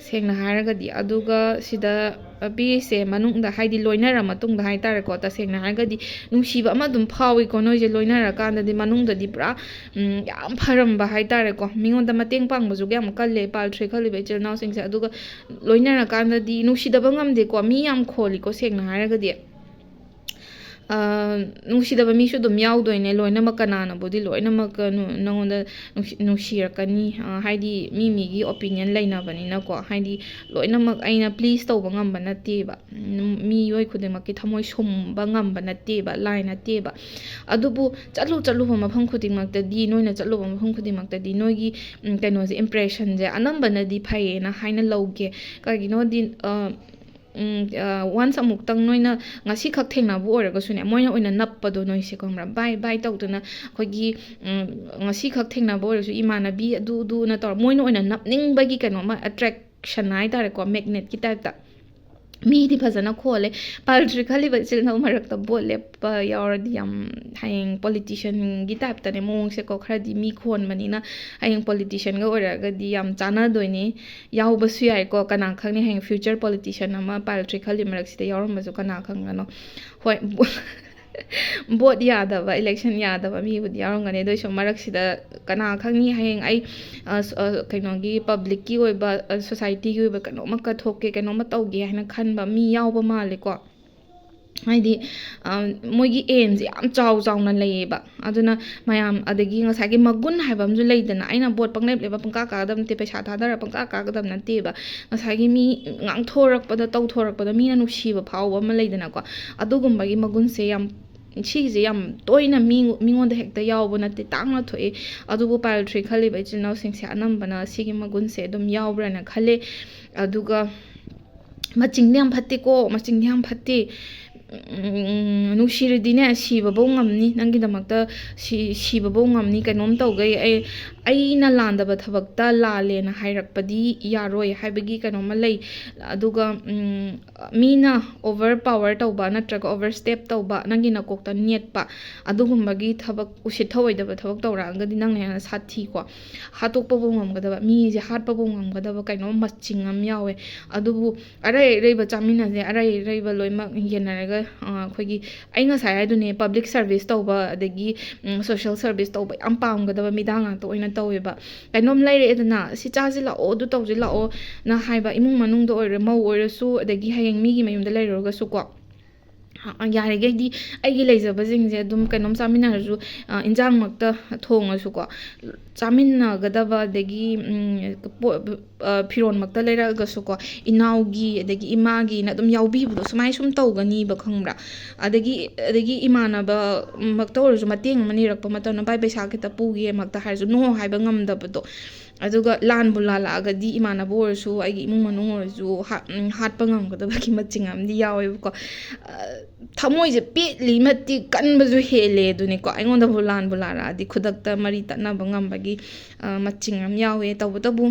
ꯁꯦꯡꯅ ꯍꯥꯏꯔꯒꯗꯤ. ꯑꯗꯨꯒ ꯁꯤꯗ ꯄꯤꯔꯤꯁꯦ ꯃꯅꯨꯡꯗ, ꯍꯥꯏꯗꯤ ꯂꯣꯏꯅꯔ ꯃꯇꯨꯡꯗ ꯍꯥꯏꯇꯥꯔꯦꯀꯣ, ꯇꯁꯦꯡꯅ ꯍꯥꯏꯔꯒꯗꯤ ꯅꯨꯡꯁꯤꯕ ꯑꯃ ꯑꯗꯨꯝ ꯐꯥꯎꯏꯀꯣ ꯅꯣꯏꯁꯦ. ꯂꯣꯏꯅꯔꯀꯥꯟꯗꯗꯤ ꯃꯅꯨꯡꯗꯗꯤ ꯄꯨꯔꯥ ꯌꯥꯝ ꯐꯔꯝꯕ ꯍꯥꯏꯇꯥꯔꯦꯀꯣ, ꯃꯤꯉꯣꯟꯗ ꯃꯇꯦꯡ ꯄꯥꯡꯕꯁꯨ ꯌꯥꯝ ꯀꯜꯂꯦ ꯄꯥꯏꯜ 3 ꯈꯜꯂꯤꯕ ꯏꯆꯤꯜ ꯏꯅꯥꯎꯁꯤꯡꯁꯦ. ꯑꯗꯨꯒ ꯂꯣꯏꯅꯔꯀꯥꯟꯗꯗꯤ ꯅꯨꯡꯁꯤꯗꯕ ꯉꯝꯗꯦꯀꯣ, ꯃꯤ ꯌꯥꯝ ꯈꯣꯜꯂꯤꯀꯣ ꯁꯦꯡꯅ ꯍꯥꯏꯔꯒꯗꯤ. ꯅꯨꯡꯁꯤꯗꯕ ꯃꯤꯁꯨ ꯑꯗꯨꯝ ꯌꯥꯎꯗꯣꯏꯅꯦ, ꯂꯣꯏꯅꯃꯛ ꯀꯅꯥꯅꯕꯨꯗꯤ ꯂꯣꯏꯅꯃꯛ ꯅꯉꯣꯟꯗ ꯅꯨꯡꯁꯤꯔꯛꯀꯅꯤ, ꯍꯥꯏꯗꯤ ꯃꯤꯒꯤ ꯑꯣꯄꯤꯅꯤꯌꯟ ꯂꯩꯅꯕꯅꯤꯅꯀꯣ. ꯍꯥꯏꯗꯤ ꯂꯣꯏꯅꯃꯛ ꯑꯩꯅ ꯄ꯭ꯂꯤꯖ ꯇꯧꯕ ꯉꯝꯕ ꯅꯠꯇꯦꯕ, ꯃꯤꯑꯣꯏ ꯈꯨꯗꯤꯡꯃꯛꯀꯤ ꯊꯃꯣꯏ ꯁꯨꯝꯕ ꯉꯝꯕ ꯅꯠꯇꯦꯕ, ꯂꯥꯏ ꯅꯠꯇꯦꯕ. ꯑꯗꯨꯕꯨ ꯆꯠꯂꯨꯕ ꯃꯐꯝ ꯈꯨꯗꯤꯡꯃꯛꯇꯗꯤ, ꯅꯣꯏꯅ ꯆꯠꯂꯨꯕ ꯃꯐꯝ ꯈꯨꯗꯤꯡꯃꯛꯇꯗꯤ ꯅꯣꯏꯒꯤ ꯀꯩꯅꯣꯁꯦ, ꯏꯝꯄ꯭ꯔꯦꯁꯟꯁꯦ ꯑꯅꯝꯕꯅꯗꯤ ꯐꯩꯌꯦꯅ ꯍꯥꯏꯅ ꯂꯧꯒꯦ. ꯀꯩꯒꯤꯅꯣꯗꯤ ꯋꯥꯟꯁ ꯑꯃꯨꯛꯇꯪ ꯅꯣꯏꯅ ꯉꯁꯤꯈꯛ ꯊꯦꯡꯅꯕ ꯑꯣꯏꯔꯒꯁꯨꯅꯦ, ꯃꯣꯏꯅ ꯑꯣꯏꯅ ꯅꯞꯄꯗꯣ ꯅꯣꯏꯁꯦ ꯈꯪꯕ꯭ꯔꯥ, ꯕꯥꯏ ꯇꯧꯗꯅ ꯑꯩꯈꯣꯏꯒꯤ ꯉꯁꯤꯈꯛ ꯊꯦꯡꯅꯕ ꯑꯣꯏꯔꯁꯨ ꯏꯃꯥꯟꯅꯕꯤ ꯑꯗꯨꯅ ꯇꯧꯔ ꯃꯣꯏꯅ ꯑꯣꯏꯅ ꯅꯞꯅꯤꯡꯕꯒꯤ ꯀꯩꯅꯣꯃ ꯑꯦꯇ꯭ꯔꯦꯛꯁꯟ ꯍꯥꯏꯇꯥꯔꯦꯀꯣ, ꯃꯦꯒꯅꯦꯠꯀꯤ ꯇꯥꯏꯞꯇ. ꯃꯤꯗꯤ ꯐꯖꯅ ꯈꯣꯜꯂꯦ. ꯄꯥꯏꯜ 3 ꯈꯜꯂꯤꯕ ꯏꯆꯤꯜ ꯏꯅꯥꯎ ꯃꯔꯛꯇ ꯕꯣꯠ ꯂꯦꯞꯄ ꯌꯥꯎꯔꯗꯤ ꯌꯥꯝ ꯍꯌꯦꯡ ꯄꯣꯂꯤꯇꯤಷꯤꯌꯟꯒꯤ ꯇꯥꯏꯞꯇꯅꯦ ꯃꯑꯣꯡꯁꯦꯀꯣ, ꯈꯔꯗꯤ ꯃꯤ ꯈꯣꯟꯕꯅꯤꯅ ꯍꯌꯦꯡ ꯄꯣꯂꯤꯇꯤಷꯤꯌꯟꯒ ꯑꯣꯏꯔꯒꯗꯤ ꯌꯥꯝ ꯆꯥꯟꯅꯗꯣꯏꯅꯤ. ꯌꯥꯎꯕꯁꯨ ꯌꯥꯏꯀꯣ, ꯀꯅꯥ ꯈꯪꯅꯤ, ꯍꯌꯦꯡ ꯐ꯭ꯌꯨꯆꯔ ꯄꯣꯂꯤꯇꯤಷꯤꯌꯟ ꯑꯃ ꯄꯥꯏꯜ 3 ꯈꯜꯂꯤ ꯃꯔꯛꯁꯤꯗ ꯌꯥꯎꯔꯝꯕꯁꯨ ꯀꯅꯥ ꯈꯪꯒꯅꯣ. ꯍꯣꯏ, ꯚꯣꯠ ꯌꯥꯗꯕ, ꯏꯂꯦꯛꯁꯟ ꯌꯥꯗꯕ ꯃꯤꯕꯨꯗꯤ ꯌꯥꯎꯔꯝꯒꯅꯤ, ꯑꯗꯨꯑꯣꯏꯁꯨ ꯃꯔꯛꯁꯤꯗ ꯀꯅꯥ ꯈꯪꯅꯤ, ꯍꯌꯦꯡ ꯑꯩ ꯀꯩꯅꯣꯒꯤ ꯄꯕ꯭ꯂꯤꯛꯀꯤ ꯑꯣꯏꯕ, ꯁꯣꯁꯥꯏꯇꯤꯒꯤ ꯑꯣꯏꯕ ꯀꯩꯅꯣꯝꯃ ꯀꯠꯊꯣꯛꯀꯦ, ꯀꯩꯅꯣꯝꯃ ꯇꯧꯒꯦ ꯍꯥꯏꯅ ꯈꯟꯕ ꯃꯤ ꯌꯥꯎꯕ ꯃꯥꯜꯂꯦꯀꯣ. ꯍꯥꯏꯗꯤ ꯃꯣꯏꯒꯤ ꯑꯦꯝꯁꯦ ꯌꯥꯝ ꯆꯥꯎꯅ ꯂꯩꯌꯦꯕ. ꯑꯗꯨꯅ ꯃꯌꯥꯝ, ꯑꯗꯒꯤ ꯉꯁꯥꯏꯒꯤ ꯃꯒꯨꯟ ꯍꯥꯏꯕ ꯑꯃꯁꯨ ꯂꯩꯗꯅ, ꯑꯩꯅ ꯕꯣꯠ ꯄꯪꯂꯦꯞ ꯂꯦꯞꯄ ꯄꯪꯀꯥ ꯀꯥꯒꯗꯕ ꯅꯠꯇꯦ, ꯄꯩꯁꯥ ꯊꯥꯗꯔ ꯄꯪꯀꯥ ꯀꯥꯒꯗꯕ ꯅꯠꯇꯦꯕ. ꯉꯁꯥꯏꯒꯤ ꯃꯤ ꯉꯥꯡꯊꯣꯔꯛꯄꯗ, ꯇꯧꯊꯣꯔꯛꯄꯗ ꯃꯤꯅ ꯅꯨꯡꯁꯤꯕ ꯐꯥꯎꯕ ꯑꯃ ꯂꯩꯗꯅꯀꯣ, ꯑꯗꯨꯒꯨꯝꯕꯒꯤ ꯃꯒꯨꯟꯁꯦ ꯌꯥꯝ ꯁꯤꯒꯤꯁꯦ ꯌꯥꯝ ꯇꯣꯏꯅ ꯃꯤꯉꯣꯟꯗ ꯍꯦꯛꯇ ꯌꯥꯎꯕ ꯅꯠꯇꯦ, ꯇꯥꯡꯅ ꯊꯣꯛꯏ, ꯑꯗꯨꯕꯨ ꯄꯥꯏꯜ ꯊ꯭ꯔꯤ ꯈꯜꯂꯤꯕ ꯏꯆꯤꯜ ꯏꯅꯥꯎꯁꯤꯡꯁꯦ ꯑꯅꯝꯕꯅ ꯁꯤꯒꯤ ꯃꯒꯨꯟꯁꯦ ꯑꯗꯨꯝ ꯌꯥꯎꯕ꯭ꯔꯅ ꯈꯜꯂꯤ꯫ ꯑꯗꯨꯒ ꯃꯆꯤꯡꯗꯤ ꯌꯥꯝ ꯐꯠꯇꯦꯀꯣ, ꯃꯆꯤꯡꯗꯤ ꯌꯥꯝ ꯐꯠꯇꯦ, ꯅꯨꯡꯁꯤꯔꯗꯤꯅꯦ ꯁꯤꯕꯐꯧ ꯉꯝꯅꯤ, ꯅꯪꯒꯤꯗꯃꯛꯇ ꯁꯤꯕꯐꯧ ꯉꯝꯅꯤ, ꯀꯩꯅꯣꯝ ꯇꯧꯒꯩ ꯑꯩꯅ ꯂꯥꯟꯗꯕ ꯊꯕꯛꯇ ꯂꯥꯜꯂꯦꯅ ꯍꯥꯏꯔꯛꯄꯗꯤ ꯌꯥꯔꯣꯏ ꯍꯥꯏꯕꯒꯤ ꯀꯩꯅꯣꯝꯃ ꯂꯩ꯫ ꯑꯗꯨꯒ ꯃꯤꯅ ꯑꯣꯚꯔ ꯄꯋꯔ ꯇꯧꯕ ꯅꯠꯇ꯭ꯔꯒ ꯑꯣꯚꯔ ꯁ꯭ꯇꯦꯞ ꯇꯧꯕ, ꯅꯪꯒꯤ ꯅꯀꯣꯛꯇ ꯅꯦꯠꯄ, ꯑꯗꯨꯒꯨꯝꯕꯒꯤ ꯊꯕꯛ ꯎꯁꯤꯠ ꯊꯑꯣꯏꯗꯕ ꯊꯕꯛ ꯇꯧꯔꯛꯑꯒꯗꯤ ꯅꯪꯅ ꯍꯦꯟꯅ ꯁꯥꯊꯤꯀꯣ, ꯍꯥꯠꯇꯣꯛꯄꯕꯨ ꯉꯝꯒꯗꯕ, ꯃꯤꯁꯦ ꯍꯥꯠꯄꯕꯨ ꯉꯝꯒꯗꯕ ꯀꯩꯅꯣꯝ ꯃꯆꯤꯡ ꯑꯃ ꯌꯥꯎꯋꯦ꯫ ꯑꯗꯨꯕꯨ ꯑꯔꯩ ꯑꯔꯩꯕ ꯆꯥꯃꯤꯟꯅꯁꯦ, ꯑꯔꯩ ꯑꯔꯩꯕ ꯂꯣꯏꯅꯃꯛ ꯌꯦꯟꯅꯔꯒ ꯑꯩꯈꯣꯏꯒꯤ ꯑꯩ ꯉꯁꯥꯏ ꯍꯥꯏꯗꯨꯅꯦ, ꯄꯕ꯭ꯂꯤꯛ ꯁꯔꯚꯤꯁ ꯇꯧꯕ ꯑꯗꯒꯤ ꯁꯣꯁꯤꯌꯦꯜ ꯁꯔꯚꯤꯁ ꯇꯧꯕ ꯌꯥꯝ ꯄꯥꯝꯒꯗꯕ ꯃꯤꯗꯥ ꯉꯥꯛꯇ ꯑꯣꯏꯅ ꯇꯧꯋꯦꯕ꯫ ꯀꯩꯅꯣꯝ ꯂꯩꯔꯛꯑꯦꯗꯅ, ꯁꯤ ꯆꯥꯁꯤ ꯂꯥꯛꯑꯣ, ꯑꯗꯨ ꯇꯧꯁꯤ ꯂꯥꯛꯑꯣ ꯅ ꯍꯥꯏꯕ, ꯏꯃꯨꯡ ꯃꯅꯨꯡꯗ ꯑꯣꯏꯔꯣ, ꯃꯧ ꯑꯣꯏꯔꯁꯨ, ꯑꯗꯒꯤ ꯍꯌꯦꯡ ꯃꯤꯒꯤ ꯃꯌꯨꯝꯗ ꯂꯩꯔꯨꯔꯒꯁꯨ ꯀꯣ, ꯌꯥꯔꯤꯈꯩꯗꯤ ꯑꯩꯒꯤ ꯂꯩꯖꯕꯁꯤꯡꯁꯦ ꯑꯗꯨꯝ ꯀꯩꯅꯣꯝ ꯆꯥꯃꯤꯟꯅꯔꯁꯨ, ꯏꯟꯖꯥꯡꯃꯛꯇ ꯊꯣꯡꯉꯁꯨꯀꯣ, ꯆꯥꯃꯤꯟꯅꯒꯗꯕ, ꯑꯗꯒꯤ ꯐꯤꯔꯣꯜꯃꯛꯇ ꯂꯩꯔꯛꯑꯒꯁꯨꯀꯣ, ꯏꯅꯥꯎꯒꯤ ꯑꯗꯒꯤ ꯏꯃꯥꯒꯤꯅ ꯑꯗꯨꯝ ꯌꯥꯎꯕꯤꯕꯗꯣ ꯁꯨꯃꯥꯏꯅ ꯁꯨꯝ ꯇꯧꯒꯅꯤꯕ, ꯈꯪꯕ꯭ꯔꯥ? ꯑꯗꯒꯤ ꯏꯃꯥꯟꯅꯕ ꯃꯛꯇ ꯑꯣꯏꯔꯁꯨ ꯃꯇꯦꯡ ꯑꯃ ꯅꯤꯔꯛꯄ ꯃꯇꯝꯗ ꯚꯥꯏ ꯄꯩꯁꯥ ꯈꯤꯇ ꯄꯨꯒꯦ ꯃꯛꯇ ꯍꯥꯏꯔꯁꯨ ꯅꯣ ꯍꯥꯏꯕ ꯉꯝꯗꯕꯗꯣ꯫ ꯑꯗꯨꯒ ꯂꯥꯟꯕꯨ ꯂꯥꯜꯂꯛꯑꯒꯗꯤ ꯏꯃꯥꯟꯅꯕ ꯑꯣꯏꯔꯁꯨ, ꯑꯩꯒꯤ ꯏꯃꯨꯡ ꯃꯅꯨꯡ ꯑꯣꯏꯔꯁꯨ ꯍꯥꯠꯄ ꯉꯝꯒꯗꯕꯒꯤ ꯃꯆꯤꯡ ꯑꯃꯗꯤ ꯌꯥꯎꯋꯦꯕꯀꯣ꯫ ꯊꯃꯣꯏꯁꯦ ꯄꯦꯠꯂꯤ ꯃꯇꯤꯛ ꯀꯟꯕꯁꯨ ꯍꯦꯜꯂꯦ ꯑꯗꯨꯅꯤꯀꯣ, ꯑꯩꯉꯣꯟꯗꯕꯨ ꯂꯥꯟꯕꯨ ꯂꯥꯜꯂꯛꯑꯗꯤ ꯈꯨꯗꯛꯇ ꯃꯔꯤ ꯇꯠꯅꯕ ꯉꯝꯕꯒꯤ ꯃꯆꯤꯡ ꯑꯃ ꯌꯥꯎꯋꯦ꯫ ꯇꯧꯕꯇꯕꯨ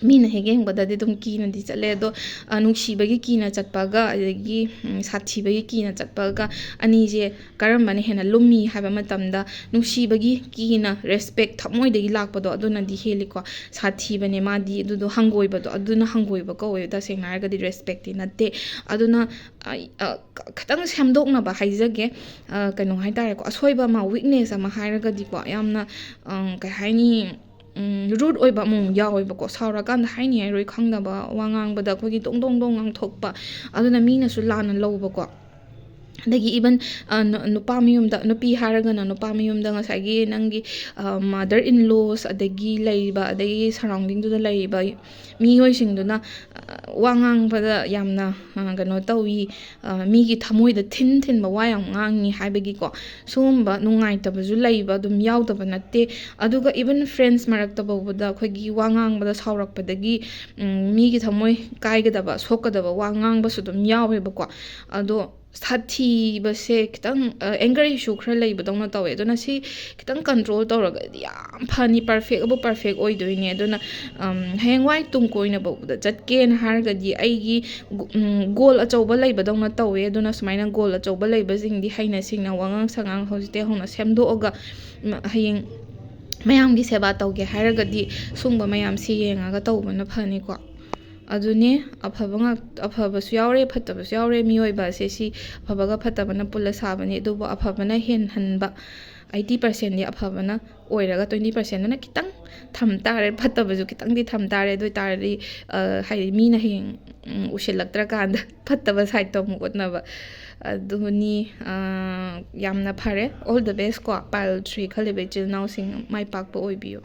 ꯃꯤꯅ ꯍꯦꯛ ꯌꯦꯡꯕꯗꯗꯤ ꯑꯗꯨꯝ ꯀꯤꯅꯗꯤ ꯆꯠꯂꯦ, ꯑꯗꯣ ꯅꯨꯡꯁꯤꯕꯒꯤ ꯀꯤꯅ ꯆꯠꯄꯒ ꯑꯗꯒꯤ ꯁꯥꯊꯤꯕꯒꯤ ꯀꯤꯅ ꯆꯠꯄꯒ ꯑꯅꯤꯁꯦ ꯀꯔꯝꯕꯅ ꯍꯦꯟꯅ ꯂꯨꯝꯃꯤ ꯍꯥꯏꯕ ꯃꯇꯝꯗ, ꯅꯨꯡꯁꯤꯕꯒꯤ ꯀꯤꯅ ꯔꯦꯁꯄꯦꯛ ꯊꯃꯣꯏꯗꯒꯤ ꯂꯥꯛꯄꯗꯣ ꯑꯗꯨꯅꯗꯤ ꯍꯦꯜꯂꯤꯀꯣ꯫ ꯁꯥꯊꯤꯕꯅꯦ ꯃꯥꯗꯤ, ꯑꯗꯨꯗꯣ ꯍꯪꯒꯣꯏꯕꯗꯣ, ꯑꯗꯨꯅ ꯍꯪꯒꯣꯏꯕ ꯀꯧꯋꯦ, ꯇꯁꯦꯡꯅ ꯍꯥꯏꯔꯒꯗꯤ ꯔꯦꯁꯄꯦꯛꯇꯤ ꯅꯠꯇꯦ꯫ ꯑꯗꯨꯅ ꯈꯤꯇꯪ ꯁꯦꯝꯗꯣꯛꯅꯕ ꯍꯥꯏꯖꯒꯦ, ꯀꯩꯅꯣ ꯍꯥꯏꯇꯥꯔꯦꯀꯣ, ꯑꯁꯣꯏꯕ ꯑꯃ, ꯋꯤꯛꯅꯦꯁ ꯑꯃ ꯍꯥꯏꯔꯒꯗꯤꯀꯣ, ꯌꯥꯝꯅ ꯀꯩ ꯍꯥꯏꯅꯤ, ꯔꯨꯠ ꯑꯣꯏꯕ ꯑꯃꯨꯛ ꯌꯥꯎꯋꯦꯕꯀꯣ, ꯁꯥꯎꯔꯀꯥꯟꯗ ꯍꯥꯏꯅꯤ ꯍꯥꯏꯔꯣꯏ ꯈꯪꯗꯕ ꯋꯥ ꯉꯥꯡꯕꯗ ꯑꯩꯈꯣꯏꯒꯤ ꯗꯣꯡ ꯗꯣꯡ ꯗꯣꯡ ꯉꯥꯡꯊꯣꯛꯄ, ꯑꯗꯨꯅ ꯃꯤꯅꯁꯨ ꯂꯥꯟꯅ ꯂꯧꯕꯀꯣ꯫ ꯑꯗꯒꯤ ꯏꯚꯟ ꯅꯨꯄꯥ ꯃꯌꯨꯝꯗ, ꯅꯨꯄꯤ ꯍꯥꯏꯔꯒꯅ ꯅꯨꯄꯥ ꯃꯌꯨꯝꯗ ꯉꯁꯥꯏꯒꯤ ꯅꯪꯒꯤ ꯃꯥꯗꯔ ꯏꯟ ꯂꯣꯁ ꯑꯗꯒꯤ ꯂꯩꯔꯤꯕ, ꯑꯗꯒꯤ ꯁꯔꯥꯎꯟꯗꯤꯡꯗꯨꯗ ꯂꯩꯔꯤꯕ ꯃꯤꯑꯣꯏꯁꯤꯡꯗꯨꯅ ꯋꯥ ꯉꯥꯡꯕꯗ ꯌꯥꯝꯅ ꯀꯩꯅꯣ ꯇꯧꯋꯤ, ꯃꯤꯒꯤ ꯊꯃꯣꯏꯗ ꯊꯤꯟꯕ ꯋꯥ ꯌꯥꯝ ꯉꯥꯡꯉꯤ ꯍꯥꯏꯕꯒꯤꯀꯣ, ꯁꯤꯒꯨꯝꯕ ꯅꯨꯡꯉꯥꯏꯇꯕꯁꯨ ꯂꯩꯕ, ꯑꯗꯨꯝ ꯌꯥꯎꯗꯕ ꯅꯠꯇꯦ꯫ ꯑꯗꯨꯒ ꯏꯚꯟ ꯐ꯭ꯔꯦꯟడ్ꯁ ꯃꯔꯛꯇ ꯐꯥꯎꯕꯗ ꯑꯩꯈꯣꯏꯒꯤ ꯋꯥ ꯉꯥꯡꯕꯗ ꯁꯥꯎꯔꯛꯄꯗꯒꯤ ꯃꯤꯒꯤ ꯊꯃꯣꯏ ꯀꯥꯏꯒꯗꯕ, ꯁꯣꯛꯀꯗꯕ ꯋꯥ ꯉꯥꯡꯕꯁꯨ ꯑꯗꯨꯝ ꯌꯥꯎꯋꯦꯕꯀꯣ꯫ ꯑꯗꯣ ꯁꯥꯊꯤꯕꯁꯦ ꯈꯤꯇꯪ ꯑꯦꯡꯒꯔ ꯏꯁꯨ ꯈꯔ ꯂꯩꯕꯗꯧꯅ ꯇꯧꯋꯦ, ꯑꯗꯨꯅ ꯁꯤ ꯈꯤꯇꯪ ꯀꯟꯇ꯭ꯔꯣꯜ ꯇꯧꯔꯒꯗꯤ ꯌꯥꯝ ꯐꯅꯤ, ꯄꯔꯐꯦꯛꯕꯨ ꯄꯔꯐꯦꯛ ꯑꯣꯏꯗꯣꯏꯅꯦ꯫ ꯑꯗꯨꯅ ꯍꯌꯦꯡꯋꯥꯏ ꯇꯨꯡ ꯀꯣꯏꯅ ꯐꯥꯎꯕꯗ ꯆꯠꯀꯦꯅ ꯍꯥꯏꯔꯒꯗꯤ ꯑꯩꯒꯤ ꯒꯣꯜ ꯑꯆꯧꯕ ꯂꯩꯕꯗꯧꯅ ꯇꯧꯋꯦ꯫ ꯑꯗꯨꯅ ꯁꯨꯃꯥꯏꯅ ꯒꯣꯜ ꯑꯆꯧꯕ ꯂꯩꯕꯁꯤꯡꯗꯤ ꯍꯩꯅ ꯁꯤꯡꯅ ꯋꯥꯉꯥꯡ ꯁꯉꯥꯡ ꯍꯧꯖꯤꯛꯇꯩ ꯍꯧꯅ ꯁꯦꯝꯗꯣꯛꯑꯒ ꯍꯌꯦꯡ ꯃꯌꯥꯝꯒꯤ ꯁꯦꯕꯥ ꯇꯧꯒꯦ ꯍꯥꯏꯔꯒꯗꯤ ꯁꯨꯝꯕ ꯃꯌꯥꯝꯁꯤ ꯌꯦꯡꯉꯒ ꯇꯧꯕꯅ ꯐꯅꯤꯀꯣ꯫ ꯑꯗꯨꯅꯦ, ꯑꯐꯕꯁꯨ ꯌꯥꯎꯔꯦ, ꯐꯠꯇꯕꯁꯨ ꯌꯥꯎꯔꯦ, ꯃꯤꯑꯣꯏꯕ ꯑꯁꯦ ꯁꯤ ꯑꯐꯕꯒ ꯐꯠꯇꯕꯅ ꯄꯨꯜꯂ ꯁꯥꯕꯅꯤ꯫ ꯑꯗꯨꯕꯨ ꯑꯐꯕꯅ ꯍꯦꯟꯍꯟꯕ 80%ꯗꯤ ꯑꯐꯕꯅ ꯑꯣꯏꯔꯒ 20%ꯗꯨꯅ ꯈꯤꯇꯪ ꯊꯝ ꯇꯥꯔꯦ, ꯐꯠꯇꯕꯁꯨ ꯈꯤꯇꯪꯗꯤ ꯊꯝ ꯇꯥꯔꯦ꯫ ꯑꯗꯨ ꯑꯣꯏꯇꯥꯔꯗꯤ ꯍꯥꯏꯗꯤ ꯃꯤꯅ ꯍꯌꯦꯡ ꯎꯁꯤꯜꯂꯛꯇ꯭ꯔꯀꯥꯟꯗ ꯐꯠꯇꯕ ꯁꯥꯏꯠꯇꯣ ꯑꯃꯨꯛ ꯎꯠꯅꯕ, ꯑꯗꯨꯅꯤ꯫ ꯌꯥꯝꯅ ꯐꯔꯦ, ꯑꯣꯜ ꯗ ꯕꯦꯁ ꯀꯣ, ꯄꯥꯏꯜ 3 ꯈꯜꯂꯤꯕ ꯏꯆꯤꯜ ꯏꯅꯥꯎꯁꯤꯡ ꯃꯥꯏ ꯄꯥꯛꯄ ꯑꯣꯏꯕꯤꯌꯨ꯫